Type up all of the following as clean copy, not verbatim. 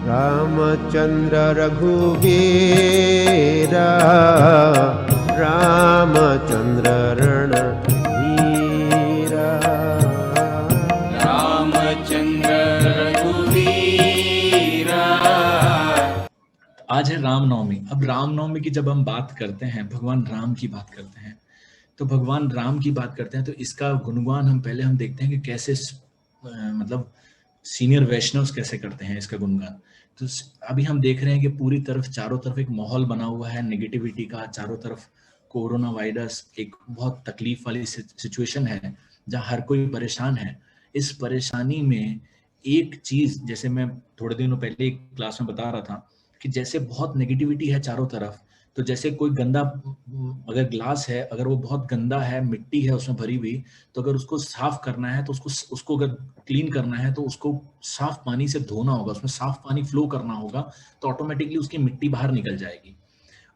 रामचंद्र रघुवीरा रामचंद्र रणधीरा। रामचंद्र रघुवीरा। आज है रामनवमी। अब रामनवमी की जब हम बात करते हैं, भगवान राम की बात करते हैं, तो भगवान राम की बात करते हैं तो इसका गुणगान हम देखते हैं कि कैसे मतलब सीनियर वैष्णव कैसे करते हैं इसका गुणगान। तो अभी हम देख रहे हैं कि पूरी तरफ चारों तरफ एक माहौल बना हुआ है नेगेटिविटी का, चारों तरफ कोरोना वायरस एक बहुत तकलीफ वाली सिचुएशन है जहाँ हर कोई परेशान है। इस परेशानी में एक चीज, जैसे मैं थोड़े दिनों पहले एक क्लास में बता रहा था कि जैसे बहुत नेगेटिविटी है चारों तरफ, तो जैसे कोई गंदा अगर ग्लास है, अगर वो बहुत गंदा है, मिट्टी है उसमें भरी हुई, तो अगर उसको साफ करना है तो उसको अगर क्लीन करना है तो उसको साफ पानी से धोना होगा, उसमें साफ पानी फ्लो करना होगा, तो ऑटोमेटिकली उसकी मिट्टी बाहर निकल जाएगी।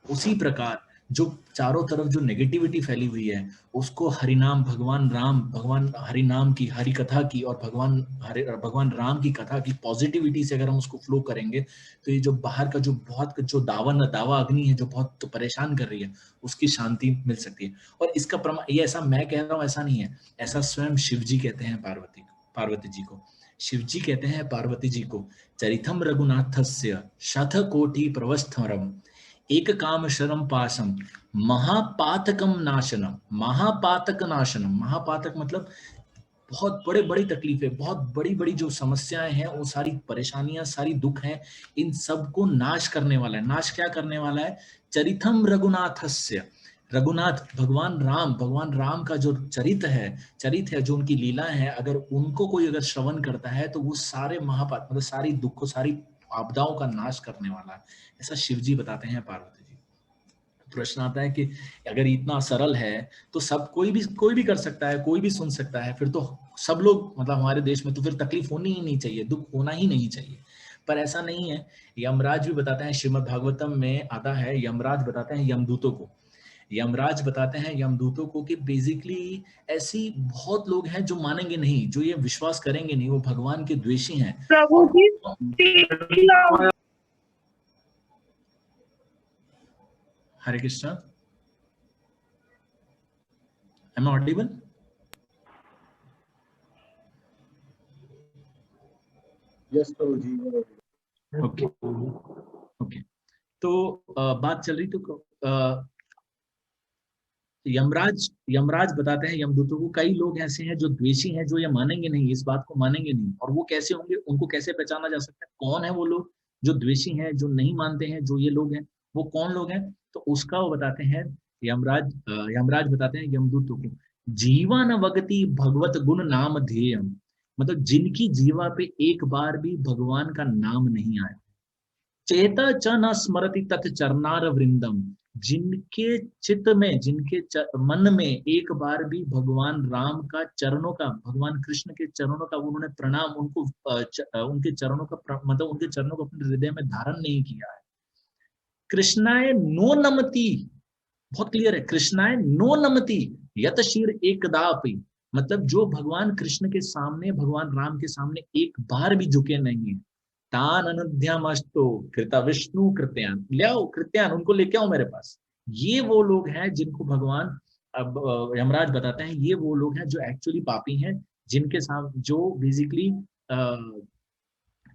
उसी प्रकार जो चारों तरफ जो नेगेटिविटी फैली हुई है उसको हरिनाम, भगवान राम, भगवान हरिनाम की, हरि कथा की और भगवान राम की कथा की पॉजिटिविटी से अगर हम उसको फ्लो करेंगे तो ये जो बाहर का जो बहुत जो दावा अग्नि है जो बहुत परेशान कर रही है उसकी शांति मिल सकती है। और इसका प्रमाण ये ऐसा मैं कह रहा हूँ ऐसा नहीं है, ऐसा स्वयं शिव जी कहते हैं पार्वती जी को। शिव जी कहते हैं पार्वती जी को, चरितम रघुनाथस्य शत कोटि प्रवस्थरम एक काम शरम पाशम महापातकम नाशनम। महापातक नाशनम, महापातक मतलब बहुत बड़े बड़ी तकलीफें, बहुत बड़ी बड़ी जो समस्याएं हैं, वो सारी परेशानियां, सारी दुख हैं, इन सब को नाश करने वाला है। नाश क्या करने वाला है? चरितम रघुनाथस्य, रघुनाथ भगवान राम का जो चरित है जो उनकी लीला है, अगर उनको कोई अगर श्रवण करता है तो वो सारे महापात मतलब सारी दुखों, सारी आपदाओं का नाश करने वाला है, ऐसा शिव जी बताते हैं पार्वती जी। प्रश्न आता है कि अगर इतना सरल है तो सब कोई भी कर सकता है, कोई भी सुन सकता है, फिर तो सब लोग मतलब हमारे देश में तो फिर तकलीफ होनी ही नहीं चाहिए, दुख होना ही नहीं चाहिए। पर ऐसा नहीं है। यमराज भी बताते हैं, श्रीमद् भागवतम में आता है, यमराज बताते हैं यमदूतों को, कि बेसिकली ऐसी बहुत लोग हैं जो मानेंगे नहीं, जो ये विश्वास करेंगे नहीं, वो भगवान के द्वेषी हैं। प्रभु जी Hare Krishna, am I audible? Yes, प्रभु जी। ओके। तो बात चल रही, तो यमराज बताते हैं यमदूतों को, कई लोग ऐसे हैं जो द्वेषी हैं, जो ये मानेंगे नहीं, इस बात को मानेंगे नहीं। और वो कैसे होंगे, उनको कैसे पहचाना जा सकता है, कौन है वो लोग जो द्वेषी हैं, जो नहीं मानते हैं, जो ये लोग हैं, वो कौन लोग हैं? तो उसका वो बताते हैं यमराज बताते हैं यमदूतों को, जीवन वगति भगवत गुण नाम ध्येयम, मतलब जिनकी जीवा पे एक बार भी भगवान का नाम नहीं आया, चेता च न स्मरति तत् चरणार वृंदम, जिनके चित्त में, जिनके मन में एक बार भी भगवान राम का चरणों का, भगवान कृष्ण के चरणों का उन्होंने प्रणाम, उनको उनके चरणों का मतलब उनके चरणों को अपने हृदय में धारण नहीं किया है। कृष्णाय नो नमति, बहुत क्लियर है, कृष्णाय नो नमति यत शीर एकदापि, मतलब जो भगवान कृष्ण के सामने, भगवान राम के सामने एक बार भी झुके नहीं है। तान अनुद्यमस्तु कृता विष्णु कृत्यान, ले आओ कृत्यान, उनको लेके आओ मेरे पास। ये वो लोग हैं जिनको भगवान, अब यमराज बताते हैं, ये वो लोग हैं जो एक्चुअली पापी हैं, जिनके साथ जो बेसिकली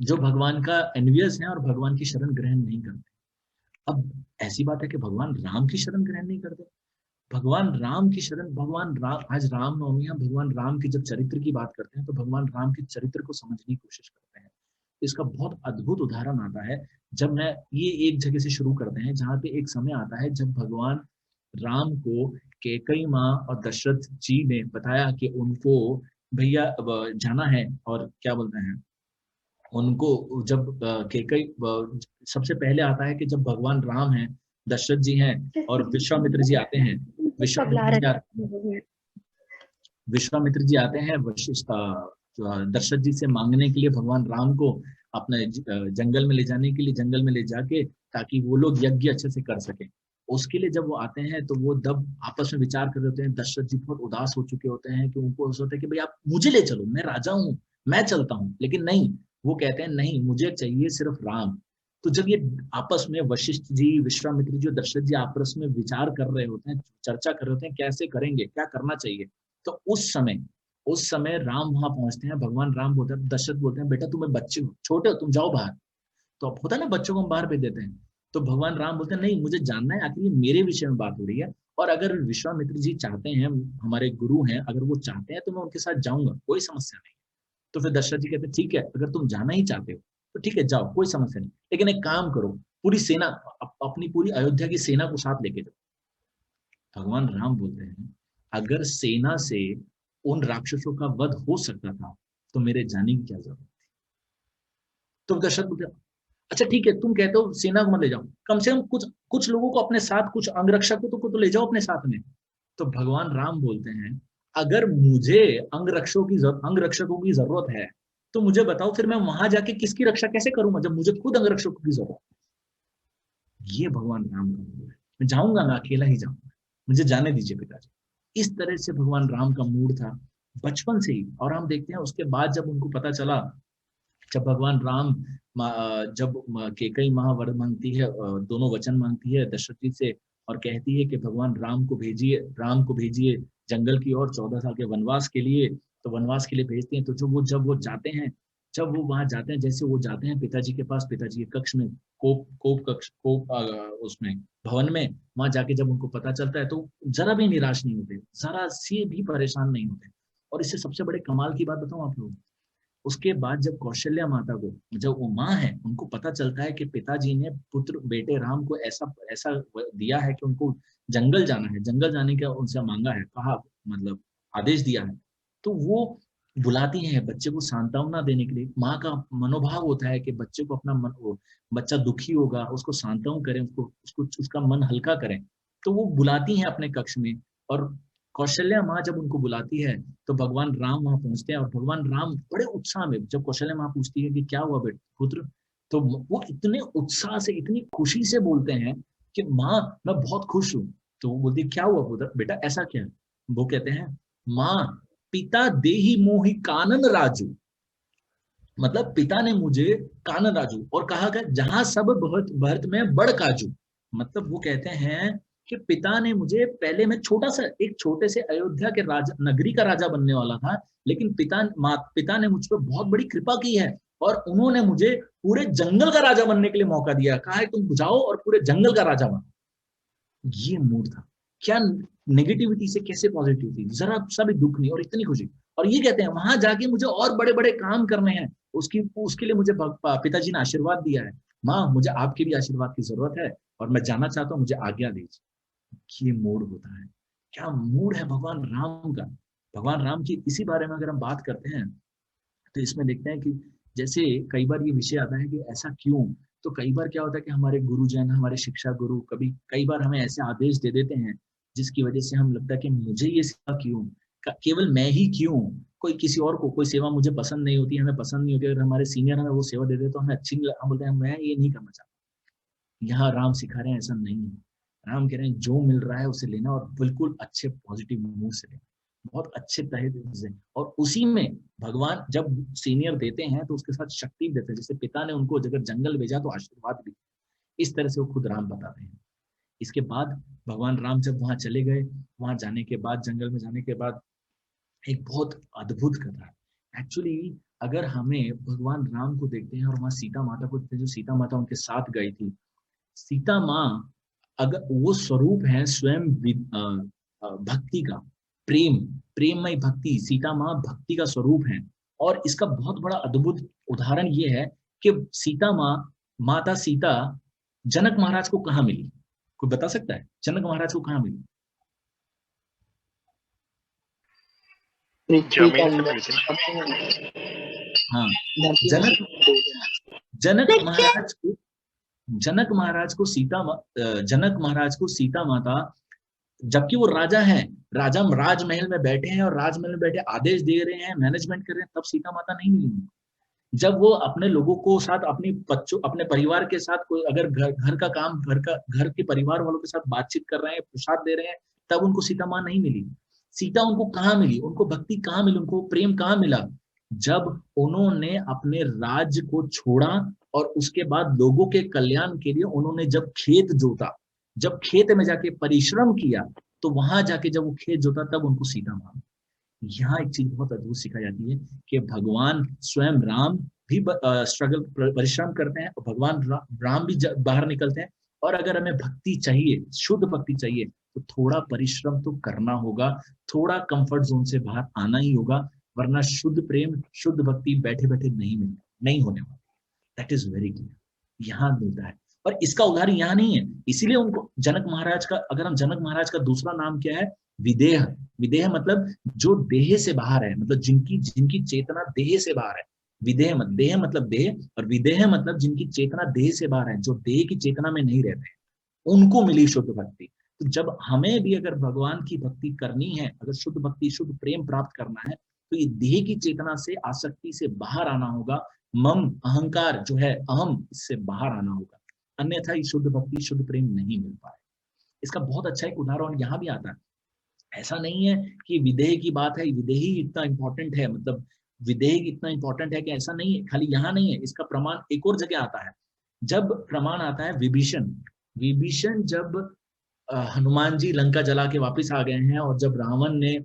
जो भगवान का एनवियस है और भगवान की शरण ग्रहण नहीं करते। अब ऐसी बात है कि भगवान राम की शरण ग्रहण नहीं करते, भगवान राम की शरण, भगवान राम, आज रामनवमी है, भगवान राम के जब चरित्र की बात करते हैं तो भगवान राम के चरित्र को समझने की कोशिश करते हैं। इसका बहुत अद्भुत उदाहरण आता है, जब मैं ये एक जगह से शुरू करते हैं जहाँ पे एक समय आता है जब भगवान राम को कैकेयी माँ और दशरथ जी ने बताया कि उनको भैया जाना है, और क्या बोलते हैं उनको, जब कैकेयी, सबसे पहले आता है कि जब भगवान राम हैं, दशरथ जी हैं और विश्वामित्र जी आते हैं, विश्वामित्र जी आते हैं दशरथ जी से मांगने के लिए भगवान राम को अपने जंगल में ले जाने के लिए, जंगल में ले जाके, ताकि वो लोग यज्ञ अच्छे से कर सके। उसके लिए जब वो आते हैं तो वो तब आपस में विचार कर रहे होते हैं, दशरथ जी बहुत उदास हो चुके होते हैं कि उनको ऐसा होता है कि भाई आप मुझे ले चलो, मैं राजा हूँ, मैं चलता हूँ, लेकिन नहीं, वो कहते हैं नहीं, मुझे चाहिए सिर्फ राम। तो जब ये आपस में वशिष्ठ जी, विश्वामित्र जी और दशरथ जी आपस में विचार कर रहे होते हैं, चर्चा कर रहे होते हैं कैसे करेंगे, क्या करना चाहिए, तो उस समय राम वहां पहुंचते हैं। भगवान राम बोलते हैं, दशरथ बोलते हैं बेटा तुम्हें बच्चे हो, छोटे हो, तुम जाओ बाहर। तो अब होता है ना बच्चों को हम बाहर भेज देते हैं। तो भगवान राम बोलते हैं नहीं, मुझे जानना है आखिर ये मेरे विषय में बात हो रही है, और अगर विश्वामित्र जी चाहते हैं, हमारे गुरु हैं, अगर वो चाहते हैं तो मैं उनके साथ जाऊंगा, कोई समस्या नहीं। तो फिर दशरथ जी कहते हैं ठीक है, अगर तुम जाना ही चाहते हो तो ठीक है जाओ, कोई समस्या नहीं, लेकिन एक काम करो, पूरी सेना, अपनी पूरी अयोध्या की सेना को साथ लेके जाओ। भगवान राम बोलते हैं अगर सेना से उन राक्षसों का वध हो सकता था तो मेरे जाने की क्या जरूरत थी। तो दशरथ बोलते हैं अच्छा ठीक है, तुम कहते हो सेना को मत ले जाओ, कम से कम कुछ कुछ लोगों को अपने साथ, कुछ अंगरक्षकों को तो ले जाओ अपने साथ में। तो भगवान राम बोलते हैं अगर मुझे अंगरक्षकों की जरूरत है तो मुझे बताओ, फिर मैं वहां जाके किसकी रक्षा कैसे करूंगा जब मुझे खुद अंगरक्षकों की जरूरत है। ये भगवान राम का मूड है, मैं जाऊंगा, मैं अकेला ही जाऊंगा, मुझे जाने दीजिए पिताजी। इस तरह से भगवान राम का मूड था बचपन से ही। और हम देखते हैं उसके बाद जब उनको पता चला, जब भगवान राम जब केकई महावर मांगती है, दोनों वचन मांगती है दशरथ जी से, और कहती है कि भगवान राम को भेजिए जंगल की ओर 14 साल के वनवास के लिए। तो वनवास के लिए भेजते हैं, तो जब वो जाते हैं, जब वो वहां जाते हैं, जैसे वो जाते हैं पिताजी के पास, पिताजी के कक्ष में, उसमें भवन में, वहां जाके जब उनको पता चलता है तो जरा भी निराश नहीं होते, जरा सी भी परेशान नहीं होते। और इससे सबसे बड़े कमाल की बात बताऊं आप लोग, उसके बाद जब कौशल्या माता को, जब वो माँ है, उनको पता चलता है कि पिताजी ने पुत्र बेटे राम को ऐसा ऐसा दिया है कि उनको जंगल जाना है, जंगल जाने का उनसे मांगा है, कहा मतलब आदेश दिया है, तो वो बुलाती हैं बच्चे को सांत्वना देने के लिए। माँ का मनोभाव होता है कि बच्चे को अपना मन, बच्चा दुखी होगा उसको सांत्वन करें, उसको उसका मन हल्का करें। तो वो बुलाती हैं अपने कक्ष में, और कौशल्या माँ जब उनको बुलाती है तो भगवान राम वहां पहुंचते हैं। और भगवान राम बड़े उत्साह में, जब कौशल्या माँ पूछती है कि क्या हुआ बेटा पुत्र, तो वो इतने उत्साह से, इतनी खुशी से बोलते हैं कि माँ मैं बहुत खुश हूँ। तो वो बोलती क्या हुआ पुत्र बेटा, ऐसा क्या है। वो कहते हैं माँ पिता देहि मोहि कानन राजू, मतलब पिता ने मुझे कानन राजू, और कहा कि जहां सब भरत भरत में बड़ काजू, मतलब वो कहते हैं कि पिता ने मुझे, पहले मैं छोटा सा एक छोटे से अयोध्या के राजा, नगरी का राजा बनने वाला था, लेकिन पिता ने मुझ पर बहुत बड़ी कृपा की है, और उन्होंने मुझे पूरे जंगल का राजा बनने के लिए मौका दिया, कहा है तुम जाओ और पूरे जंगल का राजा बनो। ये मूड था, क्या नेगेटिविटी से कैसे पॉजिटिव थी, जरा सा भी दुख नहीं और इतनी खुशी। और ये कहते हैं वहां जाके मुझे और बड़े बड़े काम करने हैं, उसके लिए मुझे पिताजी ने आशीर्वाद दिया है, माँ मुझे आपके भी आशीर्वाद की जरूरत है और मैं जाना चाहता हूँ, मुझे आज्ञा दीजिए। ये मूड होता है, क्या मूड है भगवान राम का। भगवान राम की इसी बारे में अगर हम बात करते हैं तो इसमें देखते हैं कि जैसे कई बार ये विषय आता है कि ऐसा क्यों, तो कई बार क्या होता है कि हमारे गुरुजन, हमारे शिक्षा गुरु कई बार हमें ऐसे आदेश दे देते हैं जिसकी वजह से हम लगता है कि मुझे ये सेवा क्यों, केवल मैं ही क्यों, कोई किसी और को कोई सेवा मुझे पसंद नहीं होती, हमें पसंद नहीं होती, अगर हमारे सीनियर हमें वो सेवा दे दे तो हमें अच्छी नहीं, हम बोलते हैं मैं ये नहीं करना चाहता। यहाँ राम सिखा रहे हैं ऐसा नहीं है, राम कह रहे हैं जो मिल रहा है उसे लेना, और बिल्कुल अच्छे पॉजिटिव मूड से लेना, बहुत अच्छे तहे दिल से। और उसी में भगवान जब सीनियर देते हैं तो उसके साथ शक्ति देते हैं, जैसे पिता ने उनको अगर जंगल भेजा तो आशीर्वाद भी, इस तरह से वो खुद राम बताते हैं। इसके बाद भगवान राम जब वहां चले गए, वहां जाने के बाद, जंगल में जाने के बाद, एक बहुत अद्भुत कथा है एक्चुअली। अगर हमें भगवान राम को देखते हैं और वहां सीता माता को देखते हैं, जो सीता माता उनके साथ गई थी, सीता माँ, अगर वो स्वरूप है स्वयं भक्ति का, प्रेममय भक्ति, सीता माँ भक्ति का स्वरूप है। और इसका बहुत बड़ा अद्भुत उदाहरण ये है कि सीता माँ, माता सीता जनक महाराज को कहाँ मिली, कोई बता सकता है जनक महाराज को कहाँ मिली। हाँ, जनक जनक महाराज को जनक महाराज को जनक महाराज को सीता माता, जबकि वो राजा हैं, राजा राजमहल में बैठे हैं और राजमहल में बैठे आदेश दे रहे हैं, मैनेजमेंट कर रहे हैं, तब सीता माता नहीं मिली। जब वो अपने लोगों को साथ, अपनी बच्चों, अपने परिवार के साथ, कोई अगर घर का काम, घर के परिवार वालों के साथ बातचीत कर रहे हैं, प्रसाद दे रहे हैं, तब उनको सीता माँ नहीं मिली। सीता उनको कहाँ मिली, उनको भक्ति कहाँ मिली, उनको प्रेम कहाँ मिला, जब उन्होंने अपने राज्य को छोड़ा और उसके बाद लोगों के कल्याण के लिए उन्होंने जब खेत जोता, जब खेत में जाके परिश्रम किया, तो वहां जाके जब वो खेत जोता तब उनको सीता मांगा। यहाँ एक चीज बहुत अद्भुत सिखाई जाती है कि भगवान स्वयं राम भी स्ट्रगल परिश्रम करते हैं और भगवान राम भी बाहर निकलते हैं। और अगर हमें भक्ति चाहिए, शुद्ध भक्ति चाहिए, तो थोड़ा परिश्रम तो करना होगा, थोड़ा कंफर्ट जोन से बाहर आना ही होगा, वरना शुद्ध प्रेम, शुद्ध भक्ति बैठे बैठे नहीं होने वाला। दैट इज वेरी क्लियर, यहाँ मिलता है। और इसका उदाहरण यहाँ नहीं है, इसीलिए उनको जनक महाराज का, अगर हम जनक महाराज का दूसरा नाम क्या है, विदेह। विदेह मतलब जो देह से बाहर है, मतलब जिनकी जिनकी चेतना देह से बाहर है। विदेह मतलब देह मतलब देह, और विदेह मतलब जिनकी चेतना देह से बाहर है, जो देह की चेतना में नहीं रहते हैं, उनको मिली शुद्ध भक्ति। तो जब हमें भी अगर भगवान की भक्ति करनी है, अगर शुद्ध भक्ति, शुद्ध प्रेम प्राप्त करना है, तो ये देह की चेतना से, आसक्ति से बाहर आना होगा। मम, अहंकार जो है, अहम, इससे बाहर आना होगा, अन्यथा ये शुद्ध भक्ति, शुद्ध प्रेम नहीं मिल पाए। इसका बहुत अच्छा एक उदाहरण यहाँ भी आता है। ऐसा नहीं है कि विदेह की बात है, विदेह ही इतना इंपॉर्टेंट है, मतलब विदेह इतना इंपॉर्टेंट है कि ऐसा नहीं है, खाली यहाँ नहीं है। इसका प्रमाण एक और जगह आता है। जब प्रमाण आता है विभीषण, विभीषण जब हनुमान जी लंका जला के वापस आ गए हैं, और जब रावण ने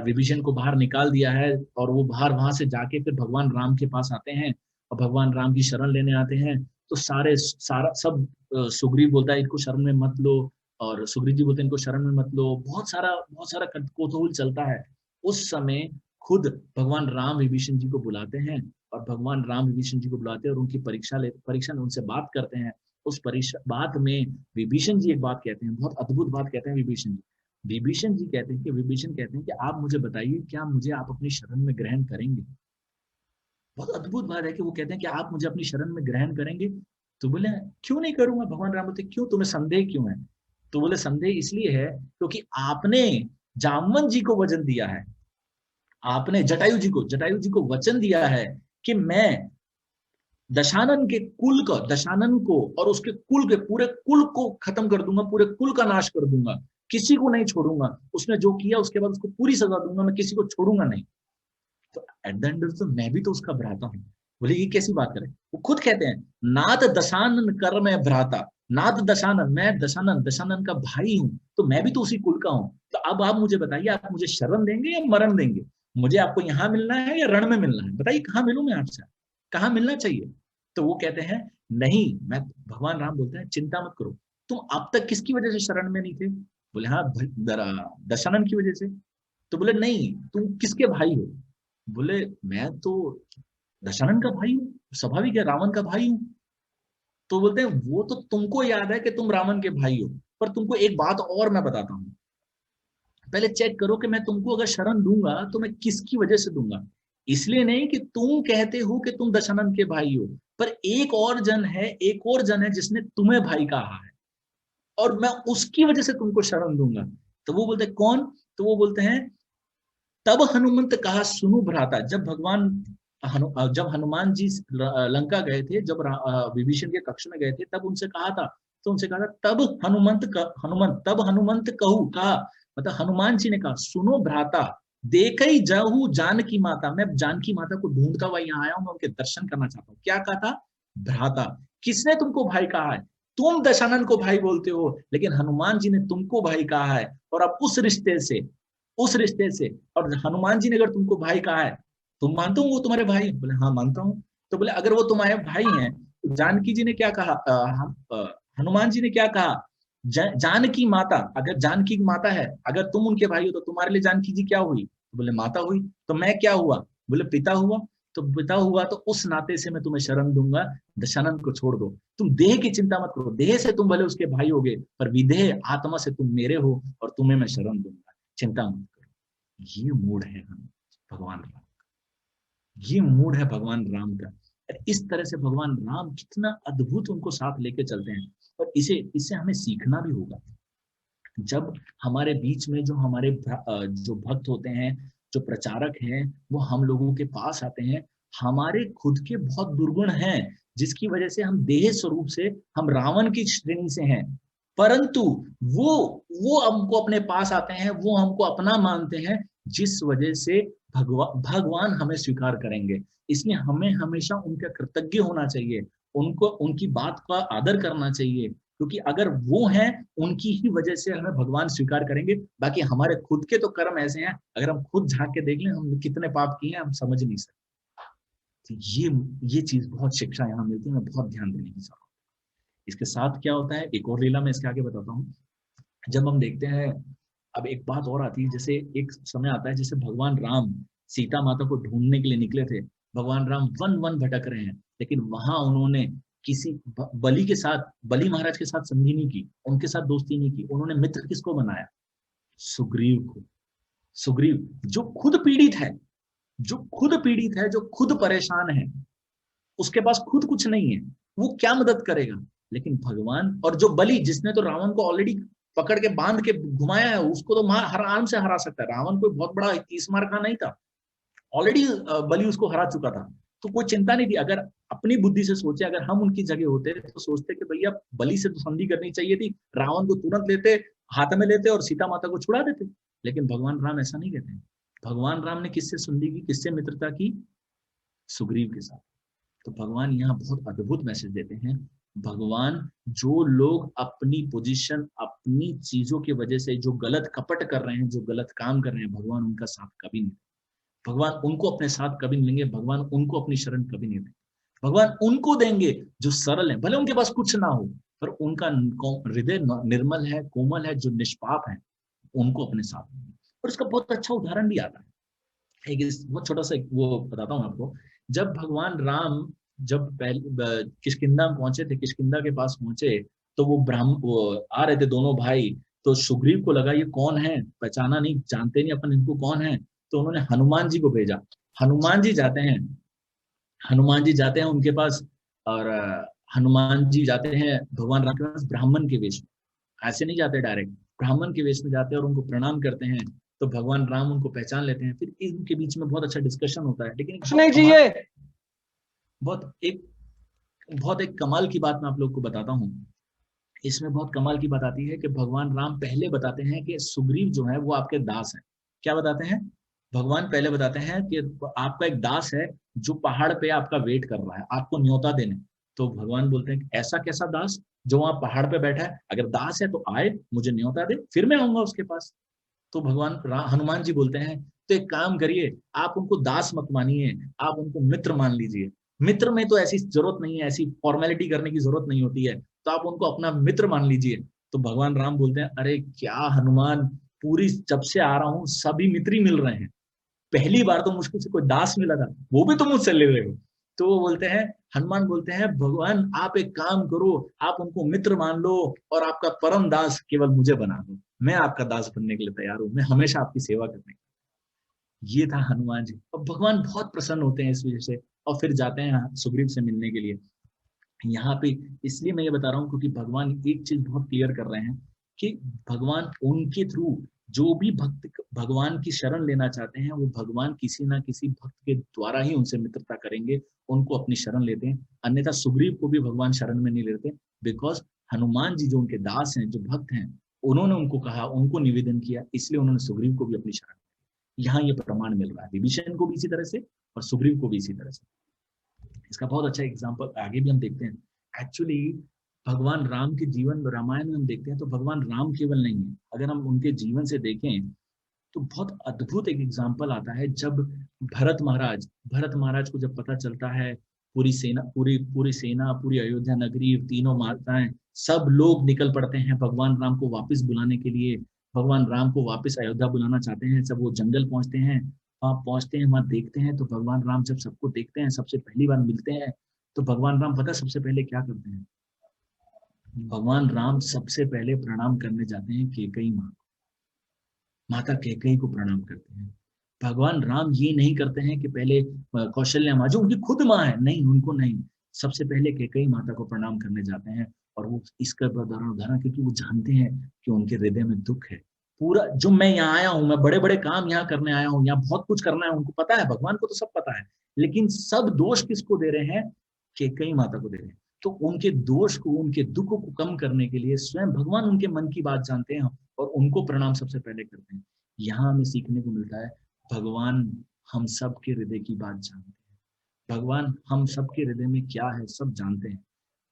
विभीषण को बाहर निकाल दिया है, और वो बाहर वहां से जाके फिर भगवान राम के पास आते हैं और भगवान राम की शरण लेने आते हैं, तो सारा सब सुग्रीव बोलता है इनको शरण में मत लो, और सुग्रीव जी बोलते हैं इनको शरण में मत लो, बहुत सारा कौतूहल चलता है। उस समय खुद भगवान राम विभीषण जी को बुलाते हैं, और भगवान राम विभीषण जी को बुलाते हैं और उनकी परीक्षा उनसे बात करते हैं। उस परीक्षा बात में विभीषण जी एक बात कहते हैं, बहुत अद्भुत बात कहते हैं विभीषण जी। विभीषण जी कहते हैं कि, विभीषण कहते हैं कि आप मुझे बताइए, क्या मुझे आप अपनी शरण में ग्रहण करेंगे? बहुत अद्भुत बात है कि वो कहते हैं कि आप मुझे अपनी शरण में ग्रहण करेंगे। तो बोले क्यों नहीं करूंगा? भगवान राम बोलते क्यों, तुम्हें संदेह क्यों है? तो बोले संदेह इसलिए है क्योंकि आपने जामवंत जी को वचन दिया है, आपने जटायु जी को वचन दिया है कि मैं दशानन को और उसके कुल के पूरे कुल को खत्म कर दूंगा, पूरे कुल का नाश कर दूंगा, किसी को नहीं छोड़ूंगा। उसने जो किया उसके बाद उसको पूरी सजा दूंगा, मैं किसी को छोड़ूंगा नहीं। तो एट द एंड तो मैं भी तो उसका भ्राता हूँ। बोले ये कैसी बात करें? वो खुद कहते हैं नाथ दशानन कर मैं भ्राता, नाथ दशानन, मैं दशानन का भाई हूँ, तो मैं भी तो उसी कुल का हूँ। तो अब आप मुझे बताइए, आप मुझे शरण देंगे या मरण देंगे? मुझे आपको यहाँ मिलना है या रण में मिलना है? बताइए कहाँ मिलूं मैं आपसे, कहाँ मिलना चाहिए? तो वो कहते हैं नहीं, मैं, भगवान राम बोलते हैं चिंता मत करो, तुम अब तक किसकी वजह से शरण में नहीं थे? बोले हाँ, दशानन की वजह से। तो बोले नहीं, तुम किसके भाई हो? बोले मैं तो दशानन का भाई हूँ, स्वाभाविक है, रावण का भाई हूँ। तो बोलते हैं वो तो तुमको याद है कि तुम रावण के भाई हो, पर तुमको एक बात और मैं बताता हूँ, पहले चेक करो कि मैं तुमको अगर शरण दूंगा तो मैं किसकी वजह से दूंगा। इसलिए नहीं कि तुम कहते हो कि तुम दशानन के भाई हो, पर एक और जन है जिसने तुम्हें भाई कहा है, और मैं उसकी वजह से तुमको शरण दूंगा। तो वो बोलते हैं कौन? तो वो बोलते हैं तब हनुमंत कहा सुनु भ्राता। जब हनुमान जी लंका गए थे, जब विभीषण के कक्ष में गए थे, तब उनसे कहा था, तब हनुमंत कहू कहा, मतलब हनुमान जी ने कहा सुनो भ्राता, देखई जाहू जानकी माता, मैं जानकी माता को ढूंढता हुआ यहाँ आया हूं, मैं उनके दर्शन करना चाहता हूँ। क्या कहा था? भ्राता। किसने तुमको भाई कहा है? तुम दशानन को भाई बोलते हो, लेकिन हनुमान जी ने तुमको भाई कहा है। और अब उस रिश्ते से और हनुमान जी ने अगर तुमको भाई कहा है, तुम मानते हो वो तुम्हारे भाई? बोले हाँ मानता हूँ। तो बोले अगर वो तुम्हारे भाई हैं, तो जानकी जी ने क्या कहा, हनुमान जी ने क्या कहा? जानकी माता, अगर जानकी माता है, अगर तुम उनके भाई हो, तो तुम्हारे लिए जानकी जी क्या हुई? तो बोले माता हुई। तो मैं क्या हुआ? बोले पिता हुआ। तो पिता हुआ तो उस नाते से मैं तुम्हें शरण दूंगा, दशानन को छोड़ दो। तुम देह की चिंता मत करो, देह से तुम भले उसके भाई होगे, पर विदेह आत्मा से तुम मेरे हो, और तुम्हें मैं शरण दूंगा, चिंता मत करो। ये मूड है हम भगवान राम, ये मूड है भगवान राम का। इस तरह से भगवान राम कितना अद्भुत उनको साथ लेके चलते हैं, और इससे हमें सीखना भी होगा। जब हमारे बीच में जो भक्त होते हैं, जो प्रचारक हैं, वो हम लोगों के पास आते हैं, हमारे खुद के बहुत दुर्गुण हैं, जिसकी वजह से हम देह स्वरूप से हम रावण की श्रेणी से हैं, परंतु वो हमको अपने पास आते हैं, वो हमको अपना मानते हैं, जिस वजह से भगवान हमें स्वीकार करेंगे। इसलिए हमें हमेशा उनका कृतज्ञ होना चाहिए, उनको उनकी बात का आदर करना चाहिए, क्योंकि अगर वो हैं उनकी ही वजह से हमें भगवान स्वीकार करेंगे। बाकी हमारे खुद के तो कर्म ऐसे हैं, अगर हम खुद झांक के देख लें हम कितने पाप किए हैं हम समझ नहीं सकते। तो ये चीज बहुत शिक्षा यहाँ मिलती है, मैं बहुत ध्यान देने की जरूरत है। इसके साथ क्या होता है, एक और लीला मैं इसके आगे बताता हूँ। जब हम देखते हैं, अब एक बात और आती है, जैसे एक समय आता है जैसे भगवान राम सीता माता को ढूंढने के लिए निकले थे। भगवान राम वन वन भटक रहे हैं, लेकिन वहां उन्होंने किसी बलि के साथ, बलि महाराज के साथ संधि नहीं की, उनके साथ दोस्ती नहीं की। उन्होंने मित्र किसको बनाया? सुग्रीव को। सुग्रीव जो खुद पीड़ित है, जो खुद पीड़ित है, जो खुद परेशान है, उसके पास खुद कुछ नहीं है, वो क्या मदद करेगा? लेकिन भगवान, और जो बलि जिसने तो रावण को ऑलरेडी पकड़ के बांध के घुमाया है, उसको तो हर आराम से हरा सकता है। रावण कोई बहुत बड़ा 30 मार का नहीं था, ऑलरेडी बलि उसको हरा चुका था, तो कोई चिंता नहीं थी। अगर अपनी बुद्धि से सोचे, अगर हम उनकी जगह होते तो सोचते कि भैया बलि से तो संधि करनी चाहिए थी, रावण को तुरंत लेते, हाथ में लेते और सीता माता को छुड़ा देते। लेकिन भगवान राम ऐसा नहीं कहते। भगवान राम ने किससे संधि की, किससे मित्रता की? सुग्रीव के साथ। तो भगवान यहाँ बहुत अद्भुत मैसेज देते हैं। भगवान, जो लोग अपनी पोजीशन, अपनी चीजों की वजह से जो गलत कपट कर रहे हैं, जो गलत काम कर रहे हैं, भगवान उनका साथ कभी नहीं, भगवान उनको अपने साथ कभी नहीं लेंगे, भगवान उनको अपनी शरण कभी नहीं देंगे। भगवान उनको देंगे जो सरल है, भले उनके पास कुछ ना हो, पर उनका हृदय निर्मल है, कोमल है, जो निष्पाप है, उनको अपने साथ देंगे। और इसका बहुत अच्छा उदाहरण भी आता है। एक बहुत छोटा सा वो बताता हूँ आपको। जब भगवान राम, जब पहले किष्किंधा में पहुंचे थे, किष्किंधा के पास पहुंचे, तो वो आ रहे थे दोनों भाई। तो सुग्रीव को लगा ये कौन है, पहचाना नहीं, जानते नहीं अपन इनको कौन है। तो उन्होंने हनुमान जी को भेजा। हनुमान जी जाते हैं, हनुमान जी जाते हैं उनके पास, और हनुमान जी जाते हैं भगवान राम के पास ब्राह्मण के वेश में। ऐसे नहीं जाते डायरेक्ट, ब्राह्मण के वेश में जाते हैं और उनको प्रणाम करते हैं। तो भगवान राम उनको पहचान लेते हैं। फिर इनके बीच में बहुत अच्छा डिस्कशन होता है। लेकिन नहीं चाहिए। बहुत एक कमाल की बात मैं आप लोग को बताता हूँ। इसमें बहुत कमाल की बात आती है कि भगवान राम पहले बताते हैं कि सुग्रीव जो है वो आपके दास है। क्या बताते हैं? भगवान पहले बताते हैं कि आपका एक दास है जो पहाड़ पे आपका वेट कर रहा है, आपको न्योता देने। तो भगवान बोलते हैं ऐसा कैसा दास जो वहां पहाड़ पे बैठा है? अगर दास है तो आए, मुझे न्योता दे, फिर मैं आऊंगा उसके पास। तो हनुमान जी बोलते हैं तो एक काम करिए, आप उनको दास मत मानिए, आप उनको मित्र मान लीजिए। मित्र में तो ऐसी जरूरत नहीं है, ऐसी फॉर्मेलिटी करने की जरूरत नहीं होती है, तो आप उनको अपना मित्र मान लीजिए। तो भगवान राम बोलते हैं अरे क्या हनुमान, पूरी जब से आ रहा हूँ सभी मित्र ही मिल रहे हैं, पहली बार तो मुश्किल से कोई दास मिला था, वो भी तो मुझसे ले रहे हो। तो वो बोलते हैं, हनुमान बोलते हैं भगवान आप एक काम करो, आप उनको मित्र मान लो और आपका परम दास केवल मुझे बना दो, मैं आपका दास बनने के लिए तैयार हूं, मैं हमेशा आपकी सेवा करने के लिए। ये था हनुमान जी, और भगवान बहुत प्रसन्न होते हैं इस वजह से, और फिर जाते हैं सुग्रीव से मिलने के लिए। यहाँ पे इसलिए मैं ये बता रहा हूँ क्योंकि भगवान एक चीज बहुत क्लियर कर रहे हैं कि भगवान उनके थ्रू, जो भी भक्त भगवान की शरण लेना चाहते हैं, वो भगवान किसी ना किसी भक्त के द्वारा ही उनसे मित्रता करेंगे, उनको अपनी शरण लेते हैं। अन्यथा सुग्रीव को भी भगवान शरण में नहीं लेते, बिकॉज हनुमान जी जो उनके दास हैं, जो भक्त हैं, उन्होंने उनको कहा, उनको निवेदन किया, इसलिए उन्होंने सुग्रीव को भी अपनी शरण। यहाँ ये प्रमाण मिल रहा है विभीषण को भी इसी तरह से और सुग्रीव को भी इसी तरह से। इसका बहुत अच्छा एग्जाम्पल आगे भी हम देखते हैं। एक्चुअली भगवान राम के जीवन, रामायण में हम देखते हैं तो भगवान राम केवल नहीं है, अगर हम उनके जीवन से देखें तो बहुत अद्भुत एक एग्जाम्पल आता है। जब भरत महाराज को जब पता चलता है, पूरी सेना, पूरी अयोध्या नगरी, तीनों माताएं, सब लोग निकल पड़ते हैं भगवान राम को वापस बुलाने के लिए। भगवान राम को वापस अयोध्या बुलाना चाहते हैं। सब वो जंगल पहुंचते हैं, वहां पहुंचते हैं, वहां देखते हैं तो भगवान राम जब सबको देखते हैं, सबसे पहली बार मिलते हैं, तो भगवान राम पता सबसे पहले क्या करते हैं? भगवान राम सबसे पहले प्रणाम करने जाते हैं कैकेयी माता कैकेयी को प्रणाम करते हैं। भगवान राम ये नहीं करते हैं कि पहले कौशल्या माँ जो उनकी खुद माँ है, नहीं, उनको नहीं, सबसे पहले कैकेयी माता को प्रणाम करने जाते हैं। और वो इसका उदाहरण क्योंकि वो जानते हैं कि उनके हृदय में दुख है। पूरा जो मैं यहाँ आया हूँ, मैं बड़े बड़े काम यहाँ करने आया हूँ, यहाँ बहुत कुछ करना है, उनको पता है, भगवान को तो सब पता है, लेकिन सब दोष किसको दे रहे हैं? कैकेयी माता को दे रहे हैं। तो उनके दोष को, उनके दुख को कम करने के लिए स्वयं भगवान उनके मन की बात जानते हैं और उनको प्रणाम सबसे पहले करते हैं। यहाँ हमें सीखने को मिलता है भगवान हम सबके हृदय की बात जानते हैं। भगवान हम सबके हृदय में क्या है सब जानते हैं।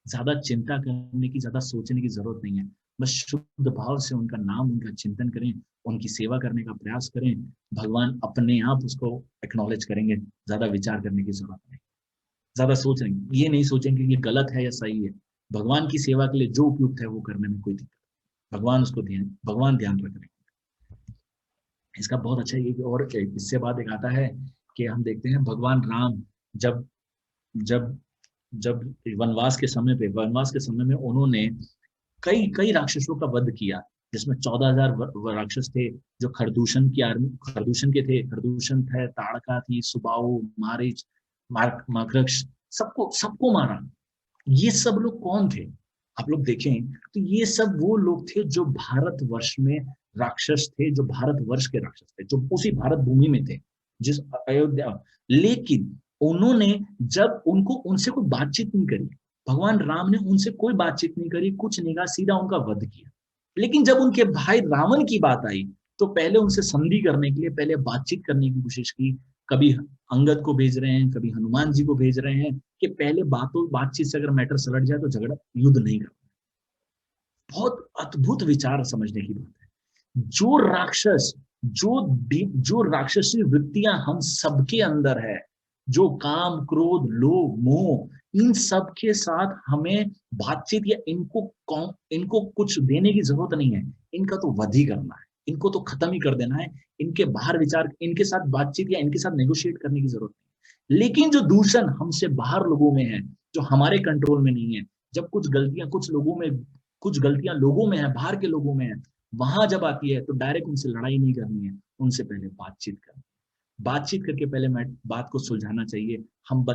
ज्यादा चिंता करने की, ज्यादा सोचने की जरूरत नहीं है। बस शुद्ध भाव से उनका नाम, उनका चिंतन करें, उनकी सेवा करने का प्रयास करें। भगवान अपने आप उसको एक्नॉलेज करेंगे। ज्यादा विचार करने की जरूरत नहीं, ज्यादा सोच नहीं, ये नहीं सोचेंगे कि ये गलत है या सही है। भगवान की सेवा के लिए जो उपयुक्त है वो करने में कोई दिक्कत, भगवान ध्यान रख रहे हैं। इसका बहुत अच्छा एक और इससे बाद एक आता है कि हम देखते हैं भगवान राम जब जब जब वनवास के समय में उन्होंने कई कई राक्षसों का वध किया, जिसमें 14,000 राक्षस थे जो खरदूषण की आर्मी, खरदूषण के थे। खरदूषण थे, ताड़का थी, सुबाहु, मारीच, माकरक्ष, सबको सबको मारा। ये सब लोग कौन थे? आप लोग देखें तो ये सब वो लोग थे जो भारतवर्ष में राक्षस थे, जो भारतवर्ष के राक्षस थे, जो उसी भारत भूमि में थे, जिस अयोध्या। लेकिन उन्होंने जब उनको उनसे कोई बातचीत नहीं करी, भगवान राम ने उनसे कोई बातचीत नहीं करी, कुछ नहीं कहा, सीधा उनका वध किया। लेकिन जब उनके भाई रावण की बात आई तो पहले उनसे संधि करने के लिए, पहले बातचीत करने की कोशिश की। कभी अंगद को भेज रहे हैं, कभी हनुमान जी को भेज रहे हैं कि पहले बातचीत से अगर मैटर सलट जाए तो झगड़ा, युद्ध नहीं करना। बहुत अद्भुत विचार समझने की बात है। जो राक्षसी वृत्तियां हम सबके अंदर है, जो काम, क्रोध, लोभ, मोह, इन सब के साथ हमें बातचीत या इनको कुछ देने की जरूरत नहीं है। इनका तो वध ही करना है, इनको तो खत्म ही कर देना है। इनके बाहर विचार, इनके साथ बातचीत या इनके साथ नेगोशिएट करने की जरूरत नहीं। लेकिन जो दूषण हमसे बाहर लोगों में है, जो हमारे कंट्रोल में नहीं है, जब कुछ गलतियां लोगों में है, बाहर के लोगों में है, वहां जब आती है तो डायरेक्ट उनसे लड़ाई नहीं करनी है, उनसे पहले बातचीत करनी। बातचीत करके पहले बात को सुलझाना चाहिए। हम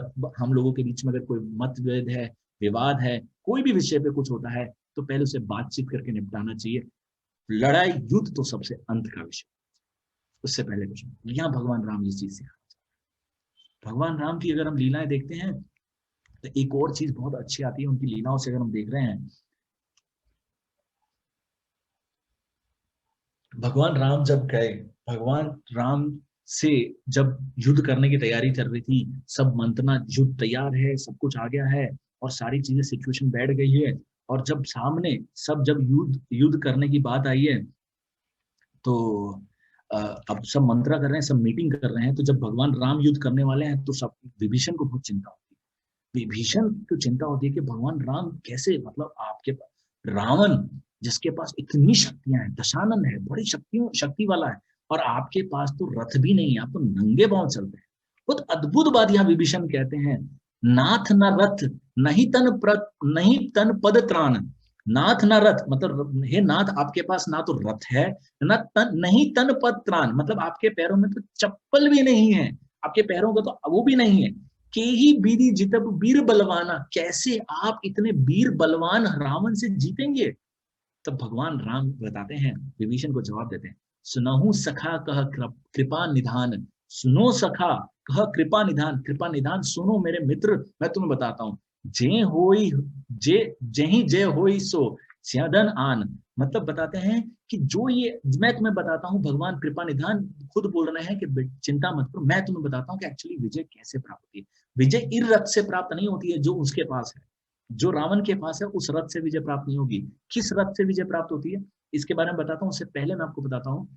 लोगों के बीच में अगर कोई मतभेद है, विवाद है, कोई भी विषय पे कुछ होता है, तो पहले उसे बातचीत करके निपटाना चाहिए। लड़ाई, युद्ध तो सबसे अंत का विषय, उससे पहले कुछ नहीं। यहाँ भगवान राम ये चीज सिखा। भगवान राम की अगर हम लीलाएं देखते हैं तो एक और चीज बहुत अच्छी आती है उनकी लीलाओं से। अगर हम देख रहे हैं, भगवान राम जब गए, भगवान राम से जब युद्ध करने की तैयारी चल रही थी, सब मंतना, युद्ध तैयार है, सब कुछ आ गया है और सारी चीजें, सिचुएशन बैठ गई है, और जब सामने सब, जब युद्ध करने की बात आई है तो अब सब मंत्रा कर रहे हैं, सब मीटिंग कर रहे हैं। तो जब भगवान राम युद्ध करने वाले हैं तो सब, विभीषण को बहुत चिंता होती है। विभीषण को चिंता होती है कि भगवान राम कैसे, मतलब आपके पास रावण जिसके पास इतनी शक्तियां हैं, दशानन है, बड़ी शक्ति वाला है, और आपके पास तो रथ भी नहीं है, आप तो नंगे पांव चलते हैं। बहुत अद्भुत बात यहाँ विभीषण कहते हैं, नाथ न रथ, नहीं तन पद त्राण। नाथ न रथ मतलब, हे नाथ, आपके पास ना तो रथ है, नहीं तन पद त्राण, मतलब आपके पैरों में तो चप्पल भी नहीं है, आपके पैरों का तो वो भी नहीं है। के ही बीरी जितब वीर बलवाना, कैसे आप इतने वीर बलवान रावण से जीतेंगे? तब भगवान राम बताते हैं, विभीषण को जवाब देते हैं, सुनहु सखा कह कृपा निधान। सुनो सखा कह कृपा निधान, कृपा निधान सुनो मेरे मित्र, मैं तुम्हें बताता हूँ। जे होई जे जही जय होई सो स्यदन आन, मतलब बताते हैं कि जो ये मैं तुम्हें बताता हूँ, भगवान कृपा निधान खुद बोल रहे हैं कि चिंता मत करो, मैं तुम्हें बताता हूँ कि एक्चुअली विजय कैसे प्राप्त होती है। विजय इस रथ से प्राप्त नहीं होती है जो उसके पास है, जो रावण के पास है, उस रथ से विजय प्राप्त नहीं होगी। किस रथ से विजय प्राप्त होती है, इसके बारे में बताता हूँ। उससे पहले मैं आपको बताता हूँ,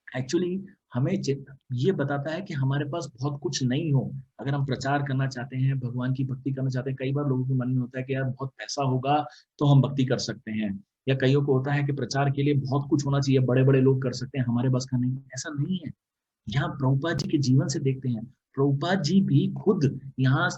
एक्चुअली हमें ये बताता है कि हमारे पास बहुत कुछ नहीं हो, अगर हम प्रचार करना चाहते हैं, भगवान की भक्ति करना चाहते हैं। कई बार लोगों के मन में होता है कि यार बहुत पैसा होगा तो हम भक्ति कर सकते हैं, या कईयों को होता है कि प्रचार के लिए बहुत कुछ होना चाहिए, बड़े बड़े लोग कर सकते हैं, हमारे बस का नहीं। ऐसा नहीं है। यहाँ प्रभुपाद जी के जीवन से देखते हैं, प्रभुपाद जी भी खुद यहाँ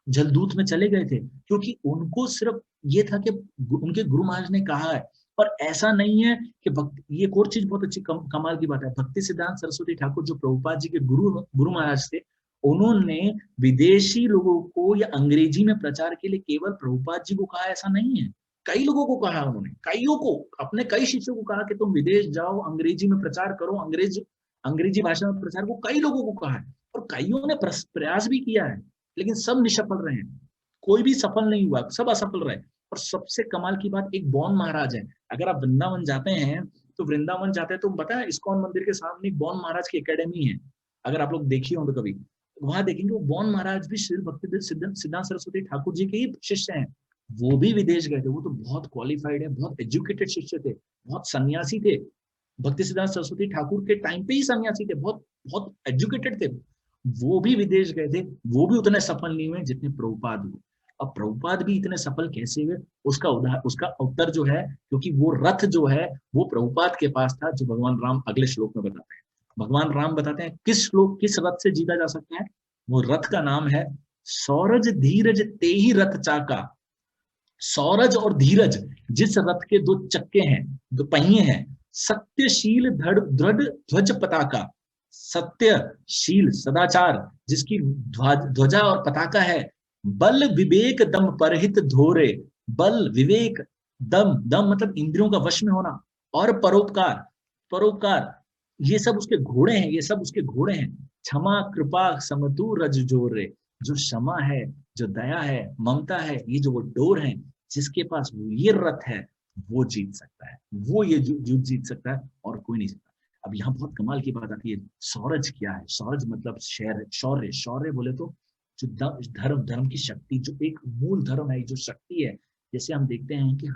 जलदूत में चले गए थे, क्योंकि उनको सिर्फ ये था कि उनके गुरु महाराज ने कहा है। और ऐसा नहीं है कि ये एक और चीज बहुत अच्छी कमाल की बात है, भक्ति सिद्धांत सरस्वती ठाकुर जो प्रभुपाद जी के गुरु महाराज थे, उन्होंने विदेशी लोगों को या अंग्रेजी में प्रचार के लिए केवल प्रभुपाद जी को कहा, ऐसा नहीं है। कई लोगों को कहा उन्होंने, कईयों को, अपने कई शिष्यों को कहा कि तुम विदेश जाओ, अंग्रेजी में प्रचार करो, अंग्रेजी भाषा में प्रचार को कई लोगों को कहा है, और कईयों ने प्रयास भी किया है, लेकिन सब निष्फल रहे हैं। कोई भी सफल नहीं हुआ, सब असफल रहे। और सबसे कमाल की बात, एक बौन महाराज है। अगर आप वृंदावन जाते हैं तो वृंदावन जाते हैं तो पता है, इस्कॉन मंदिर के सामने बौन महाराज की एकेडमी है। अगर आप लोग देखिए हो तो कभी वहां देखेंगे वो बॉन महाराज भी श्री भक्ति सिद्धांत सरस्वती ठाकुर जी के ही शिष्य हैं। वो भी विदेश गए थे, वो तो बहुत क्वालिफाइड है, बहुत एजुकेटेड शिष्य थे, बहुत सन्यासी थे। भक्ति सिद्धांत सरस्वती ठाकुर के टाइम पे ही सन्यासी थे, बहुत बहुत एजुकेटेड थे। वो भी विदेश गए थे, वो भी उतने सफल नहीं हुए जितने प्रभुपाद हुए। अब प्रभुपाद भी इतने सफल कैसे हुए, उसका उत्तर जो है, क्योंकि वो रथ जो है वो प्रभुपाद के पास था, जो भगवान राम अगले श्लोक में बताते हैं। भगवान राम बताते हैं किस श्लोक किस रथ से जीता जा सकता है। वो रथ का नाम है सौरज धीरज तेहि रथ चाका। सौरज और धीरज जिस रथ के दो चक्के हैं, दो पहिए हैं, सत्यशील दृढ़ ध्वज पताका। सत्यशील सदाचार जिसकी ध्वजा और पताका है। बल विवेक दम परहित धोरे। बल विवेक दम, दम मतलब इंद्रियों का वश में होना, और परोपकार, परोपकार ये सब उसके घोड़े हैं, ये सब उसके घोड़े हैं। क्षमा कृपा समतु रज जोरे। जो क्षमा है, जो दया है, ममता है, ये जो वो डोर है, जिसके पास ये रथ है, वो जीत सकता है, वो ये युद्ध जीत सकता है, और कोई नहीं सकता। अब यहाँ बहुत कमाल की बात आती है, सौरज क्या है? सौरज मतलब शौर्य। शौर्य बोले तो जो धर्म की शक्ति, जो एक मूल धर्म है, जो शक्ति है। जैसे हम देखते हैं कि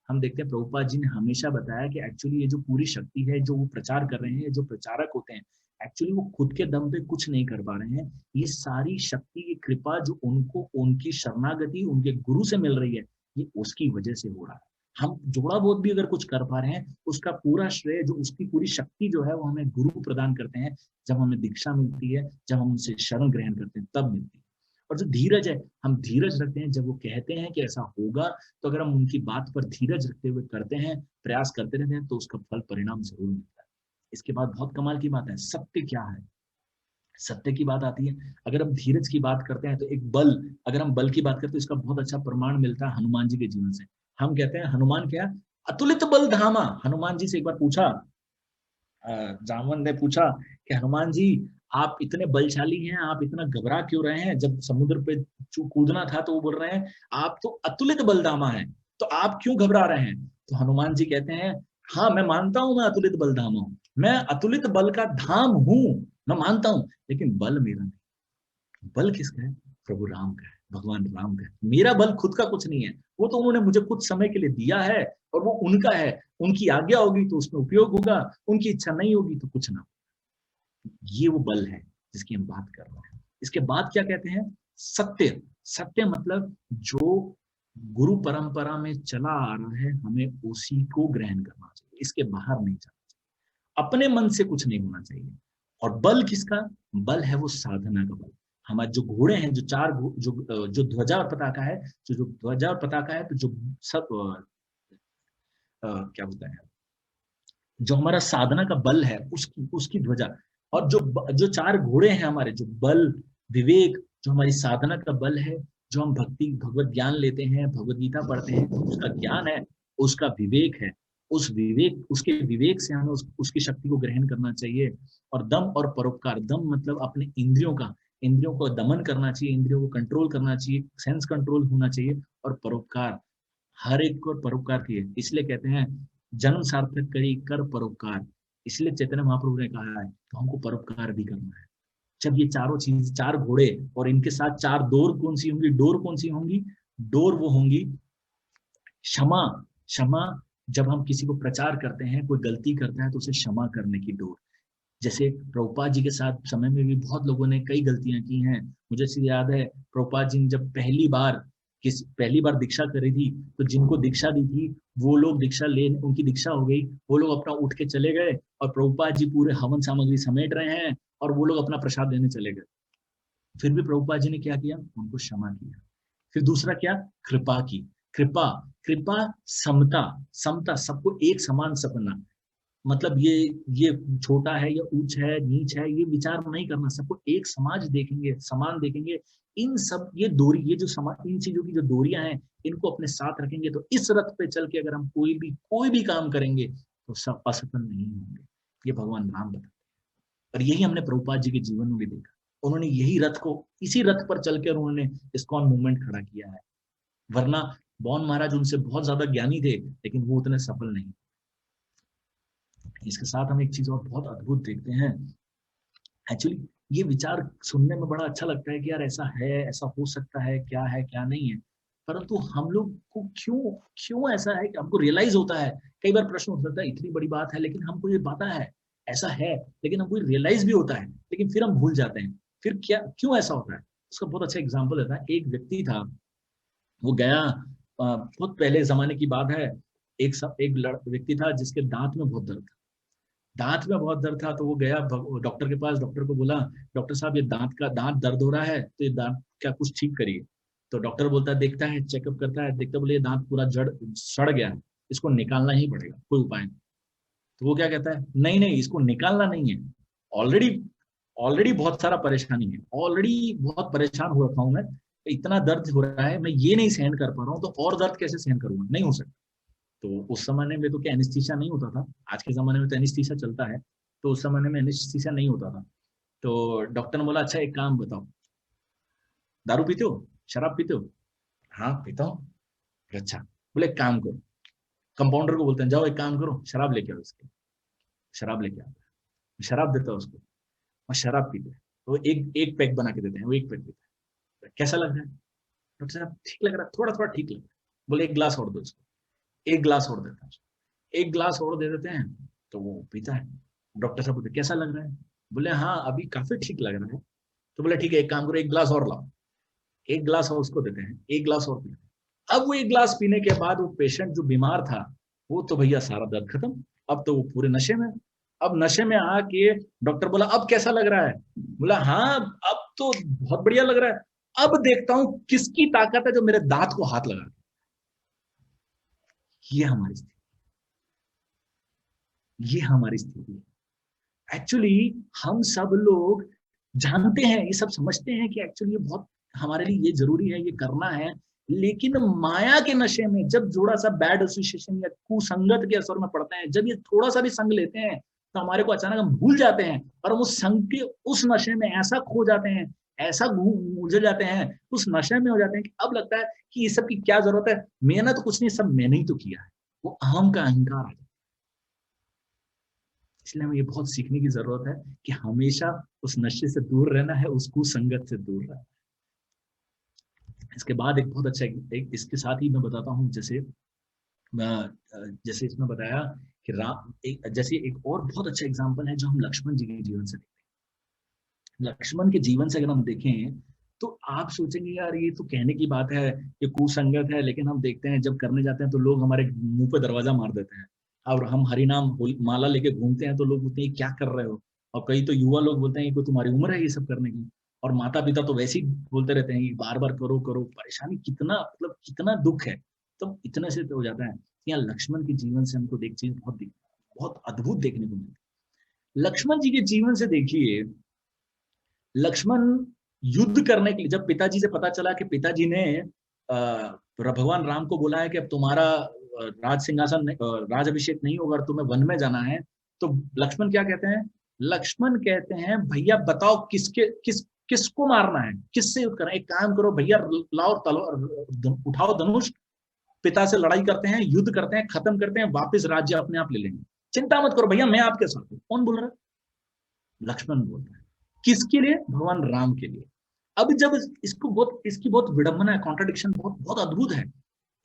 हम देखते हैं प्रभुपाद जी ने हमेशा बताया कि एक्चुअली ये जो पूरी शक्ति है, जो वो प्रचार कर रहे हैं, जो प्रचारक होते हैं, एक्चुअली वो खुद के दम पे कुछ नहीं कर पा रहे हैं। ये सारी शक्ति की कृपा जो उनको उनकी शरणागति उनके गुरु से मिल रही है, ये उसकी वजह से हो रहा है। हम जोड़ा बहुत भी अगर कुछ कर पा रहे हैं, उसका पूरा श्रेय, जो उसकी पूरी शक्ति जो है, वो हमें गुरु प्रदान करते हैं। जब हमें दीक्षा मिलती है, जब हम उनसे शरण ग्रहण करते हैं, तब मिलती है। और जो धीरज है, हम धीरज रखते हैं जब वो कहते हैं कि ऐसा होगा, तो अगर हम उनकी बात पर धीरज रखते हुए करते हैं, प्रयास करते रहते हैं, तो उसका फल परिणाम जरूर मिलता है। इसके बाद बहुत कमाल की बात है, सत्य क्या है? सत्य की बात आती है। अगर हम धीरज की बात करते हैं तो एक बल, अगर हम बल की बात करते हैं तो इसका बहुत अच्छा प्रमाण मिलता है हनुमान जी के जीवन से। हम कहते हैं हनुमान क्या? अतुलित बल धामा। हनुमान जी से एक बार पूछा, जामवन ने पूछा कि हनुमान जी, आप इतने बलशाली हैं, आप इतना घबरा क्यों रहे हैं? जब समुद्र पे कूदना था तो वो बोल रहे हैं आप तो अतुलित बलधामा हैं, तो आप क्यों घबरा रहे हैं? तो हनुमान जी कहते हैं, हाँ मैं मानता हूं मैं अतुलित बलधामा हूं, मैं अतुलित बल का धाम हूं, मैं मानता हूं, लेकिन बल मेरा नहीं। बल किसका है? प्रभु राम का है, भगवान राम का है। मेरा बल खुद का कुछ नहीं है, वो तो उन्होंने मुझे कुछ समय के लिए दिया है, और वो उनका है। उनकी आज्ञा होगी तो उसमें उपयोग होगा, उनकी इच्छा नहीं होगी तो कुछ ना। ये वो बल है जिसकी हम बात कर रहे हैं। इसके बाद क्या कहते हैं? सत्य। सत्य मतलब जो गुरु परंपरा में चला आ रहा है, हमें उसी को ग्रहण करना चाहिए, इसके बाहर नहीं जाना चाहिए, अपने मन से कुछ नहीं होना चाहिए। और बल किसका? बल है वो साधना का बल। हमारे जो घोड़े हैं, जो चार जो ध्वजा और पताका है, जो ध्वजा और पताका है, तो जो सब क्या बोलते हैं, जो हमारा साधना का बल है, उसकी उसकी ध्वजा। और जो चार घोड़े हैं हमारे, जो बल विवेक, जो हमारी साधना का बल है, जो हम भक्ति भगवत ज्ञान लेते हैं, भगवत गीता पढ़ते हैं, तो उसका ज्ञान है, उसका विवेक है। उसके विवेक से हमें उसकी शक्ति को ग्रहण करना चाहिए। और दम और परोपकार। दम मतलब अपने इंद्रियों को दमन करना चाहिए, इंद्रियों को कंट्रोल करना चाहिए, सेंस कंट्रोल होना चाहिए। और परोपकार, हर एक को परोपकार किए, इसलिए कहते हैं जन्म सार्थक करी कर परोपकार। इसलिए चैतन्य महाप्रभु ने कहा है तो हमको परोपकार भी करना है। जब ये चारों चीज, चार घोड़े और इनके साथ चार डोर कौन सी होंगी? डोर कौन सी होंगी? डोर वो होंगी क्षमा। क्षमा, जब हम किसी को प्रचार करते हैं, कोई गलती करता है तो उसे क्षमा करने की डोर। जैसे प्रभुपाद जी के साथ समय में भी बहुत लोगों ने कई गलतियां की हैं। मुझे से याद है प्रभुपाद जी ने जब पहली बार दीक्षा करी थी, तो जिनको दीक्षा दी थी वो लोग उनकी दीक्षा हो गई, वो लोग अपना उठ के चले गए, और प्रभुपाद जी पूरे हवन सामग्री समेट रहे हैं, और वो लोग अपना प्रसाद देने चले गए। फिर भी प्रभुपाद जी ने क्या किया? उनको क्षमा किया। फिर दूसरा क्या? कृपा की। कृपा, कृपा समता। समता, सबको एक समान समझना। मतलब ये छोटा है या ऊंच है नीच है, ये विचार नहीं करना, सबको एक समाज देखेंगे, समान देखेंगे। इन सब ये दूरी, ये जो समाज, इन चीजों की जो दूरियां हैं, इनको अपने साथ रखेंगे, तो इस रथ पे चल के अगर हम कोई भी काम करेंगे तो सब असफल नहीं होंगे। ये भगवान राम बताते हैं, और यही हमने प्रभुपाद जी के जीवन में भी देखा। उन्होंने यही रथ को, इसी रथ पर चलकर उन्होंने इस्कॉन मूवमेंट खड़ा किया है। वरना बॉन महाराज उनसे बहुत ज्यादा ज्ञानी थे, लेकिन वो उतने सफल नहीं। इसके साथ हम एक चीज और बहुत अद्भुत देखते हैं एक्चुअली ये विचार सुनने में बड़ा अच्छा लगता है कि यार ऐसा है, ऐसा हो सकता है, क्या नहीं है। परंतु हम लोग को क्यों क्यों ऐसा है कि हमको रियलाइज होता है, कई बार प्रश्न हो सकता है इतनी बड़ी बात है लेकिन हमको ये पता है ऐसा है, लेकिन हमको रियलाइज भी होता है लेकिन फिर हम भूल जाते हैं। फिर क्या क्यों ऐसा होता है? उसका बहुत अच्छा एग्जाम्पल देता है। एक व्यक्ति था, वो गया, बहुत पहले जमाने की बात है। एक व्यक्ति था जिसके दांत में बहुत दर्द था। दांत में बहुत दर्द था तो वो गया डॉक्टर के पास। डॉक्टर को बोला, डॉक्टर साहब ये दांत दर्द हो रहा है तो ये दांत क्या कुछ ठीक करिए। तो डॉक्टर बोलता है, देखता है, चेकअप करता है, देखता, बोले ये दांत पूरा जड़ सड़ गया है, इसको निकालना ही पड़ेगा, कोई उपाय नहीं। तो वो क्या कहता है, नहीं नहीं, इसको निकालना नहीं है, ऑलरेडी ऑलरेडी बहुत सारा परेशानी है, ऑलरेडी बहुत परेशान हो रखा हूं मैं, इतना दर्द हो रहा है, मैं ये नहीं सहन कर पा रहा हूँ, तो और दर्द कैसे सहन करूंगा, नहीं हो सकता। तो उस जमाने में तो क्या एनेस्थीसिया नहीं होता था, आज के जमाने में तो एनेस्थीसिया चलता है, तो उस जमाने में एनेस्थीसिया नहीं होता था। तो डॉक्टर ने बोला, अच्छा एक काम बताओ, दारू पीते हो, शराब पीते हो? हाँ पीता हूँ। अच्छा, बोले एक काम करो, कंपाउंडर को बोलते हैं, जाओ एक काम करो, शराब लेके आओ इसके। शराब लेके आता है, शराब देता है उसको, और शराब पीते हैं। तो एक एक पैक बना के देते हैं, वो एक पैक देता है। कैसा लग रहा है? डॉक्टर साहब ठीक लग रहा है, थोड़ा थोड़ा ठीक लग रहा है। बोले एक ग्लास और दो इसको। एक ग्लास और देता है, एक ग्लास और दे देते हैं, तो वो पीता है। डॉक्टर साहब बोलते कैसा लग रहा है? बोले हाँ अभी काफी ठीक लग रहा है। तो बोले ठीक है, एक काम करो, एक ग्लास और लाओ। एक ग्लास और उसको देते हैं, एक ग्लास और पीते हैं। अब वो एक ग्लास पीने के बाद वो पेशेंट जो बीमार था, वो तो भैया सारा दर्द खत्म, अब तो वो पूरे नशे में। अब नशे में आके डॉक्टर बोला, अब कैसा लग रहा है? बोला हाँ अब तो बहुत बढ़िया लग रहा है, अब देखता हूं किसकी ताकत है जो मेरे दांत को हाथ लगा। ये हमारी स्थिति, ये हमारी स्थिति है एक्चुअली। हम सब लोग जानते हैं, ये सब समझते हैं कि एक्चुअली ये बहुत हमारे लिए ये जरूरी है, ये करना है, लेकिन माया के नशे में जब थोड़ा सा बैड एसोसिएशन या कुसंगत के असर में पड़ते हैं, जब ये थोड़ा सा भी संग लेते हैं, तो हमारे को अचानक हम भूल जाते हैं और हम उस संग के उस नशे में ऐसा खो जाते हैं, ऐसा उलझ जाते हैं, उस नशे में हो जाते हैं कि अब लगता है कि ये सब की क्या जरूरत है, मेहनत तो कुछ नहीं, सब मैंने ही तो किया है। वो अहम का अहंकार आ जाता है। इसलिए हमें ये बहुत सीखने की जरूरत है कि हमेशा उस नशे से दूर रहना है, उस कुसंगत से दूर रहना है। इसके बाद एक बहुत अच्छा एक इसके साथ ही मैं बताता हूँ, जैसे जैसे इसमें बताया कि राम एक, जैसे एक और बहुत अच्छा एग्जाम्पल है जो हम लक्ष्मण जी के जीवन से देखते हैं। लक्ष्मण के जीवन से अगर हम देखें तो आप सोचेंगे यार ये तो कहने की बात है, ये कुसंगत है, लेकिन हम देखते हैं जब करने जाते हैं तो लोग हमारे मुंह पे दरवाजा मार देते हैं। और हम हरिनाम माला लेके घूमते हैं तो लोग बोलते हैं क्या कर रहे हो, और कई तो युवा लोग बोलते हैं कि तुम्हारी उम्र है ये सब करने की। और माता पिता तो वैसे ही बोलते रहते हैं कि बार बार करो करो, परेशानी कितना, मतलब कितना दुख है। तो इतने से तो हो जाता है। यहाँ लक्ष्मण के जीवन से हमको एक चीज बहुत अद्भुत देखने को मिलती है। लक्ष्मण जी के जीवन से देखिए, लक्ष्मण युद्ध करने के लिए जब पिताजी से पता चला कि पिताजी ने भगवान राम को बोला है कि अब तुम्हारा राज सिंहासन राज अभिषेक नहीं होगा, तुम्हें वन में जाना है, तो लक्ष्मण क्या कहते हैं? लक्ष्मण कहते हैं भैया बताओ किसको मारना है, किससे युद्ध करना है? एक काम करो भैया, लाओ तलवार, उठाओ धनुष, पिता से लड़ाई करते हैं, युद्ध करते हैं, खत्म करते हैं, वापस राज्य अपने आप ले लेंगे, चिंता मत करो भैया, मैं आपके साथ हूं। कौन बोल रहा है? लक्ष्मण बोल रहा है। किसके लिए? भगवान राम के लिए। अब जब इसकी बहुत विडंबना है, कॉन्ट्रडिक्शन बहुत बहुत अद्भुत है।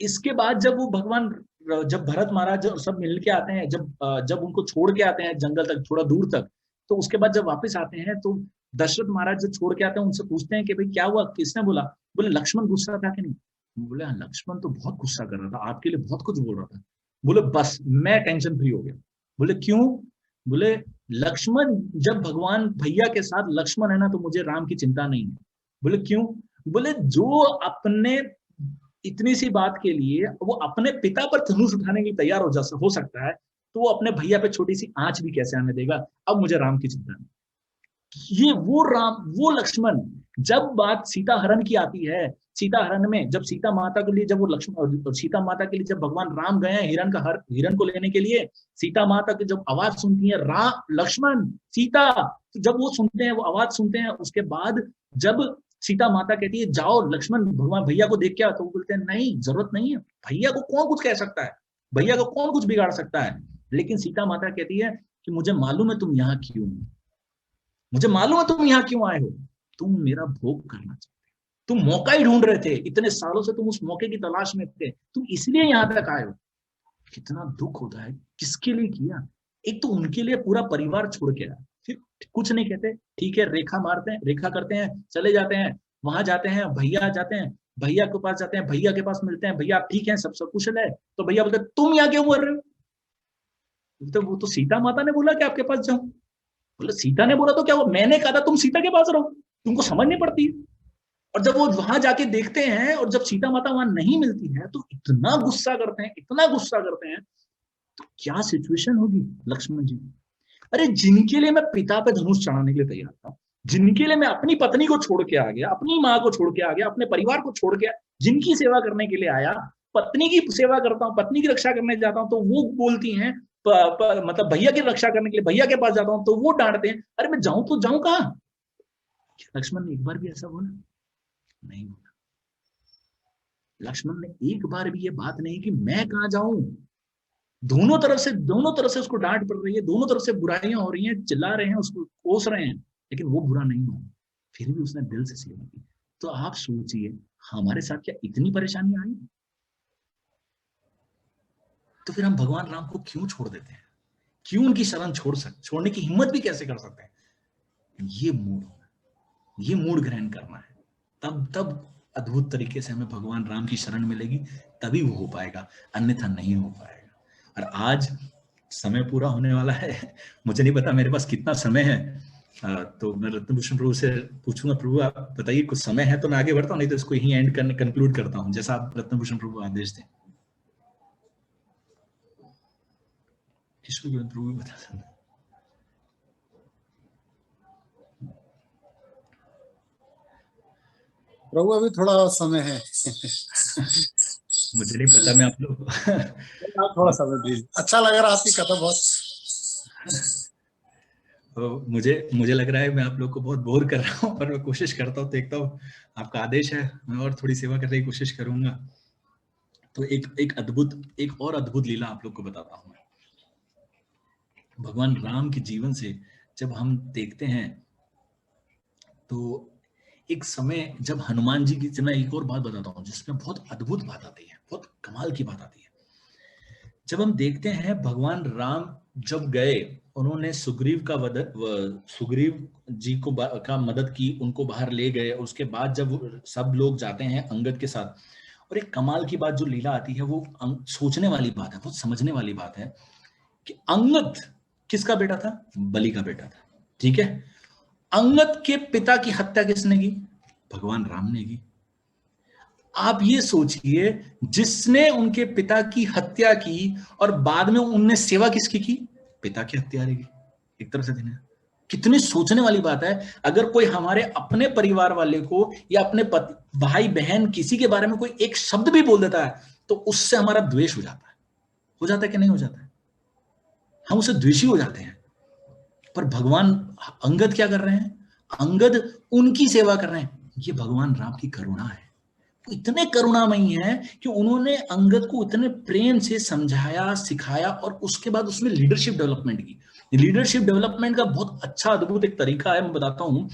इसके बाद जब वो भगवान, जब भरत महाराज सब मिल के आते हैं, जब उनको छोड़ के आते हैं जंगल तक, थोड़ा दूर तक, तो उसके बाद जब वापस आते हैं तो दशरथ महाराज जब छोड़ के आते हैं उनसे पूछते हैं कि भाई क्या हुआ, किसने बोला? बोले लक्ष्मण गुस्सा था कि नहीं? बोले हाँ लक्ष्मण तो बहुत गुस्सा कर रहा था, आपके लिए बहुत कुछ बोल रहा था। बोले बस मैं टेंशन फ्री हो गया। बोले क्यों? बोले लक्ष्मण, जब भगवान भैया के साथ लक्ष्मण है ना तो मुझे राम की चिंता नहीं है। बोले क्यों? बोले जो अपने इतनी सी बात के लिए वो अपने पिता पर धनुष उठाने के लिए तैयार हो सकता है, तो वो अपने भैया पे छोटी सी आंच भी कैसे आने देगा? अब मुझे राम की चिंता नहीं। ये वो राम, वो लक्ष्मण। जब बात सीता हरण की आती है, सीता हरण में जब सीता माता के लिए, जब वो लक्ष्मण सीता माता के लिए जब भगवान राम गए हैं हिरण को लेने के लिए, सीता माता की जब आवाज सुनती है, राम लक्ष्मण सीता, तो जब वो सुनते हैं, वो आवाज सुनते हैं, उसके बाद जब सीता माता कहती है जाओ लक्ष्मण भगवान भैया को देख के, तो वो बोलते हैं नहीं जरूरत नहीं है, भैया को कौन कुछ कह सकता है, भैया को कौन कुछ बिगाड़ सकता है। लेकिन सीता माता कहती है कि मुझे मालूम है तुम यहाँ क्यों, मुझे मालूम है तुम यहाँ क्यों आए हो, तुम मेरा भोग करना चाहते, तुम मौका ही ढूंढ रहे थे, इतने सालों से तुम उस मौके की तलाश में थे, तुम इसलिए यहाँ तक आए हो। कितना दुख होता है, किसके लिए किया। एक तो उनके लिए पूरा परिवार छोड़ के आया, फिर कुछ नहीं कहते, ठीक है, रेखा मारते हैं, रेखा करते हैं, चले जाते हैं, वहां जाते हैं, भैया जाते हैं, भैया के पास जाते हैं, भैया के पास मिलते हैं, भैया आप ठीक है, सब कुशल है। तो भैया बोलते तुम यहाँ क्यों मर रहे हो। तो वो तो सीता माता ने बोला कि आपके पास जाऊं। बोले सीता ने बोला तो क्या हुआ, मैंने कहा था तुम सीता के पास रहो, तुमको समझ नहीं पड़ती। और जब वो वहां जाके देखते हैं और जब सीता माता वहां नहीं मिलती है तो इतना गुस्सा करते हैं, इतना गुस्सा करते हैं। तो क्या सिचुएशन होगी लक्ष्मण जी। अरे जिनके लिए मैं पिता पे धनुष चढ़ाने के लिए तैयार था, जिनके लिए मैं अपनी पत्नी को छोड़ के आ गया, अपनी माँ को छोड़ के आ गया, अपने परिवार को छोड़ के, जिनकी सेवा करने के लिए आया, पत्नी की सेवा करता हूँ, पत्नी की रक्षा करने जाता हूँ तो वो बोलती हैं, मतलब भैया की रक्षा करने के लिए भैया के पास जाता हूँ तो वो डांटते हैं। अरे मैं जाऊं तो जाऊं कहाँ। लक्ष्मण ने एक बार भी ऐसा बोला नहीं बोला। लक्ष्मण ने एक बार भी ये बात नहीं कि मैं कहां जाऊं। दोनों तरफ से उसको डांट पड़ रही है, दोनों तरफ से बुराइयां हो रही हैं, चिल्ला रहे हैं, उसको कोस रहे हैं, लेकिन वो बुरा नहीं हुआ, फिर भी उसने दिल से सेवा की। तो आप सोचिए हमारे साथ क्या इतनी परेशानी आई। तो फिर हम भगवान राम को क्यों छोड़ देते हैं, क्यों उनकी शरण छोड़ने की हिम्मत भी कैसे कर सकते हैं। ये मूड ग्रहण करना है, तब अद्भुत तरीके से हमें भगवान राम की शरण मिलेगी, तभी वो हो पाएगा, अन्यथा नहीं हो पाएगा। और आज समय पूरा होने वाला है, मुझे नहीं पता मेरे पास कितना समय है, तो मैं रत्नभूषण प्रभु से पूछूंगा, प्रभु आप बताइए कुछ समय है तो मैं आगे बढ़ता हूँ, नहीं तो इसको यहीं एंड करने कंक्लूड करता हूँ, जैसा आप रत्नभूषण प्रभु आदेश दें। प्रभु बता सकते। प्रभु अभी थोड़ा समय है। मुझे नहीं पता, मैं आप लोग आप थोड़ा समय दीजिए, अच्छा लग रहा है आपकी कथा बहुत। तो मुझे लग रहा है मैं आप लोग को बहुत बोर कर रहा हूँ, पर मैं कोशिश करता हूँ, देखता हूँ आपका आदेश है, मैं और थोड़ी सेवा करने की कोशिश करूंगा। तो एक और अद्भुत लीला आप लोग को बताता हूँ। भगवान राम के जीवन से जब हम देखते हैं तो एक समय जब हनुमान जी की, मैं एक और बात बताता हूँ जिसमें बहुत अद्भुत बात आती है, बहुत कमाल की बात आती है। जब हम देखते हैं भगवान राम जब गए, उन्होंने सुग्रीव जी को का मदद की, उनको बाहर ले गए, और उसके बाद जब सब लोग जाते हैं अंगद के साथ, और एक कमाल की बात जो लीला आती है वो सोचने वाली बात है, बहुत समझने वाली बात है कि अंगद किसका बेटा था, बलि का बेटा था, ठीक है। अंगद के पिता की हत्या किसने की, भगवान राम ने की। आप ये सोचिए, जिसने उनके पिता की हत्या की और बाद में उनने सेवा किसकी की, पिता की हत्यारे की। एक तरह से देना, कितनी सोचने वाली बात है। अगर कोई हमारे अपने परिवार वाले को या अपने भाई बहन किसी के बारे में कोई एक शब्द भी बोल देता है तो उससे हमारा द्वेष हो जाता है कि नहीं हो जाता है, हम उससे द्वेषी हो जाते हैं। पर भगवान अंगद क्या कर रहे हैं, अंगद उनकी सेवा कर रहे हैं। ये भगवान राम की करुणा है, इतने करुणामयी है कि उन्होंने अंगद को इतने प्रेम से समझाया, सिखाया, और उसके बाद उसमें लीडरशिप डेवलपमेंट की। लीडरशिप डेवलपमेंट का बहुत अच्छा अद्भुत एक तरीका है, मैं बताता हूं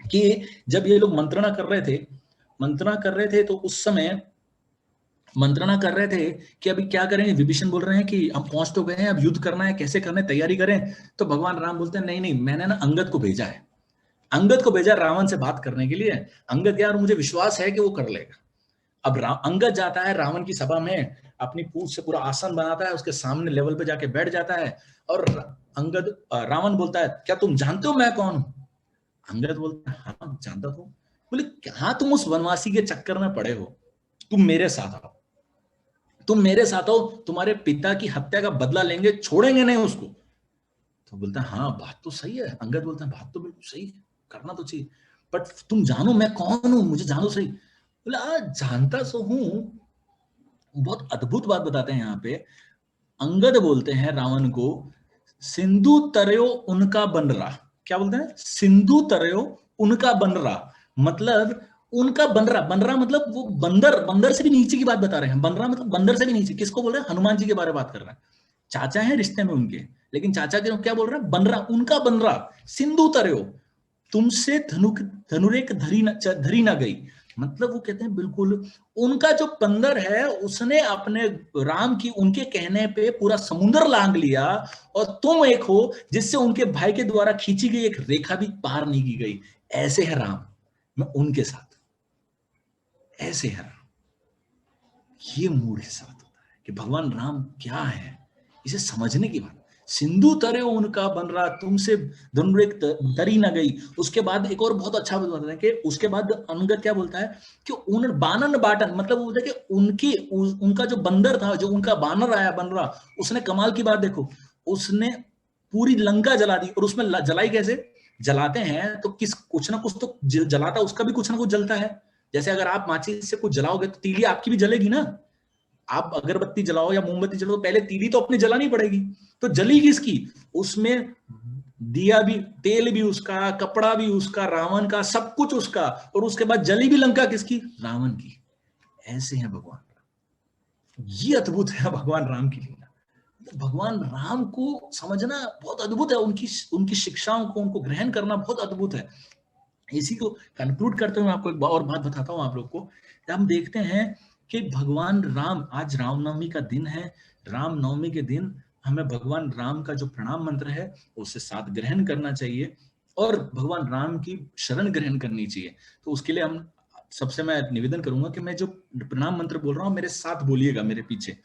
कि जब ये लोग मंत्रणा कर रहे थे तो उस समय मंत्रणा कर रहे थे कि अभी क्या करें। विभीषण बोल रहे हैं कि हम पहुंच तो गए हैं, अब युद्ध करना है, कैसे करना है, तैयारी करें। तो भगवान राम बोलते हैं नहीं, मैंने ना अंगद को भेजा है, अंगद को भेजा रावण से बात करने के लिए। अंगद यार मुझे विश्वास है कि वो कर लेगा। अब अंगद जाता है रावण की सभा में, अपनी पूंछ से पूरा आसन बनाता है, उसके सामने लेवल पे जाके बैठ जाता है, और रावण बोलता है क्या तुम जानते हो मैं कौन हूं। अंगद बोलता है हाँ जानता हूं। बोले क्या तुम उस वनवासी के चक्कर में पड़े हो, तुम मेरे साथ आओ, तुम्हारे पिता की हत्या का बदला लेंगे, छोड़ेंगे नहीं उसको। तो बोलता है हाँ बात तो सही है। अंगद बोलता है बात तो बिल्कुल सही है, करना तो चाहिए, बट तुम जानो मैं कौन हूं, मुझे जानो सही। बोला जानता सो हूं। बहुत अद्भुत बात बताते हैं यहाँ पे। अंगद बोलते हैं रावण को, सिंधु तरयो उनका बन रहा। क्या बोलते हैं, सिंधु तरयो उनका बन रहा, मतलब उनका बन रहा मतलब वो बंदर से भी नीचे की बात बता रहे हैं। बन रहा मतलब बंदर से भी नीचे, किसको बोल रहे हैं, हनुमान जी के बारे में बात कर रहे हैं। चाचा है रिश्ते में उनके, लेकिन चाचा के क्या बोल रहा है, बन रहा उनका बन रहा, सिंधु तरयो तुमसे धनुरेक धरी ना गई। मतलब वो कहते हैं बिल्कुल उनका जो बंदर है उसने अपने राम की उनके कहने पे पूरा समुद्र लांग लिया, और तुम एक हो जिससे उनके भाई के द्वारा खींची गई एक रेखा भी पार नहीं की गई। ऐसे है राम, मैं उनके साथ, ऐसे है राम। ये मूड के साथ होता है कि भगवान राम क्या है, इसे समझने की बात। सिंधु तरे उनका बन रहा तुमसे धनुरेक दरी न गई। उसके बाद एक और बहुत अच्छा बताते हैं कि उसके बाद अंगद क्या बोलता है कि उन बानन बाटन, मतलब वो कि उनकी उनका जो बंदर था, जो उनका बानर आया बन रहा, उसने कमाल की बात देखो, उसने पूरी लंका जला दी। और उसमें जलाई कैसे, जलाते हैं तो किस कुछ ना कुछ तो जलाता, उसका भी कुछ ना कुछ जलता है। जैसे अगर आप माचिस से कुछ जलाओगे तो तीली आपकी भी जलेगी ना। आप अगरबत्ती जलाओ या मोमबत्ती जलाओ, पहले तीली तो अपनी जलानी पड़ेगी। तो जली किसकी, उसमें दिया भी, तेल भी उसका, कपड़ा भी उसका, रावण का, सब कुछ उसका, और उसके बाद जली भी लंका किसकी, रावण की। ऐसे हैं भगवान। ये अद्भुत है भगवान राम की लीला। भगवान राम को समझना बहुत अद्भुत है, उनकी उनकी शिक्षाओं को, उनको ग्रहण करना बहुत अद्भुत है। इसी को कंक्लूड करते हुए आपको एक और बात बताता हूं आप लोग को। हम देखते हैं कि भगवान राम, आज रामनवमी का दिन है, रामनवमी के दिन हमें भगवान राम का जो प्रणाम मंत्र है उसे साथ ग्रहण करना चाहिए, और भगवान राम की शरण ग्रहण करनी चाहिए। तो उसके लिए हम सबसे मैं निवेदन करूंगा कि मैं जो प्रणाम मंत्र बोल रहा हूं मेरे साथ बोलिएगा, मेरे पीछे।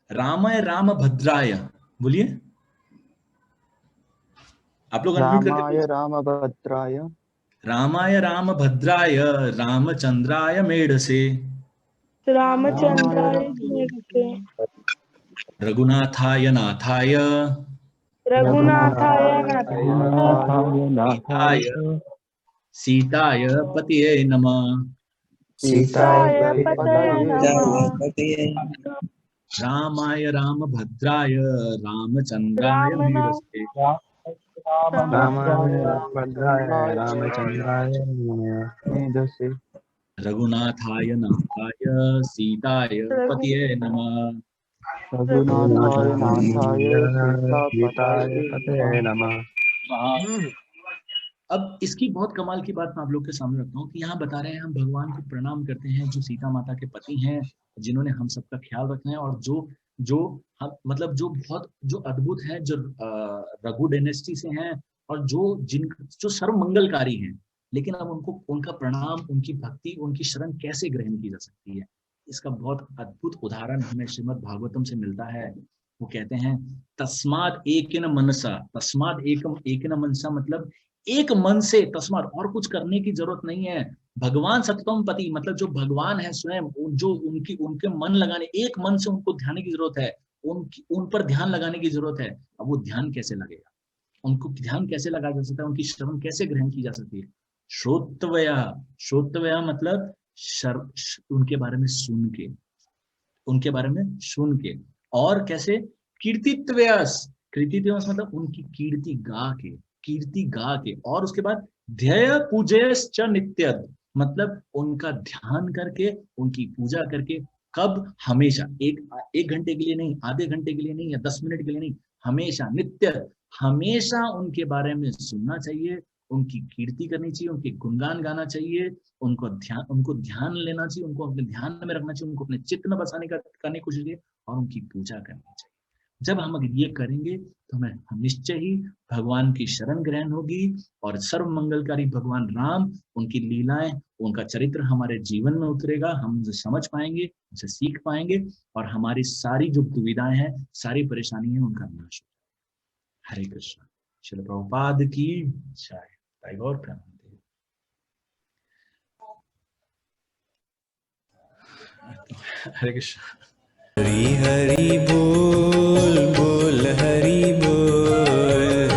रामाय राम भद्राय, बोलिए आप लोग अनम्यूट करके बोलिए। रामाय रामभद्राय रामाय राम भद्राय रामचंद्राय मेढ़से रामचंद्राय मेढ़से रघुनाथाय नाथाय रघुनाथाय सीताय सीताय पतिये नमः। सीताय पतये नमः। रामाय राम भद्राय रामचंद्राय मेढ़से रामभद्राय रामचंद्राय मेधसे रघुनाथाय नाथाय सीताय पतिये नमः। रघुनाथाय नाथाय सीतापतये पतये नमः। अब इसकी बहुत कमाल की बात मैं आप लोग के सामने रखता हूँ कि यहाँ बता रहे हैं हम भगवान को प्रणाम करते हैं जो सीता माता के पति हैं, जिन्होंने हम सबका ख्याल रखना है, और जो जो हम मतलब जो बहुत जो अद्भुत है, जो रघु डायनेस्टी से हैं, और जो सर्व मंगलकारी हैं। लेकिन अब उनको, उनका प्रणाम, उनकी भक्ति, उनकी शरण कैसे ग्रहण की जा सकती है, इसका बहुत अद्भुत उदाहरण हमें श्रीमद् भागवतम से मिलता है। वो कहते हैं तस्माद एकेन मनसा, तस्माद एकेन मनसा मतलब एक मन से, तस्मात और कुछ करने की जरूरत नहीं है। भगवान सततम पति मतलब जो भगवान है स्वयं, जो उनके मन लगाने, एक मन से उनको ध्यान की जरूरत है, उन पर ध्यान लगाने की जरूरत है। अब वो ध्यान कैसे लगेगा, उनको ध्यान कैसे लगाया जा सकता है, उनकी शरण कैसे ग्रहण की जा सकती है। श्रोतव्या, श्रोतव्या मतलब उनके बारे में सुन के, उनके बारे में सुन के, और कैसे, कीर्तित्व्यास, कीर्तित्व्यास मतलब उनकी कीर्ति गा के, कीर्ति गा के, और उसके बाद ध्येय पूजयश्च नित्यद मतलब उनका ध्यान करके, उनकी पूजा करके। कब, हमेशा, एक घंटे के लिए नहीं, आधे घंटे के लिए नहीं, या 10 मिनट के लिए नहीं, हमेशा, नित्य, हमेशा उनके बारे में सुनना चाहिए, उनकी कीर्ति करनी चाहिए, उनके गुणगान गाना चाहिए, उनको ध्यान लेना चाहिए, उनको अपने ध्यान में रखना चाहिए, उनको अपने चित्त में बसाने का करने की कोशिश, और उनकी पूजा करनी चाहिए। जब हम अगर ये करेंगे तो हमें निश्चय ही भगवान की शरण ग्रहण होगी, और सर्व मंगलकारी भगवान राम, उनकी लीलाएं, उनका चरित्र हमारे जीवन में उतरेगा, हम उसे समझ पाएंगे, उसे सीख पाएंगे, और हमारी सारी जो दुविधाएं हैं, सारी परेशानी है, उनका नाश हो। हरे कृष्ण। श्रील प्रभुपाद की जय। टैगोर प्रणाम। हरे कृष्ण। हरि हरि बोल।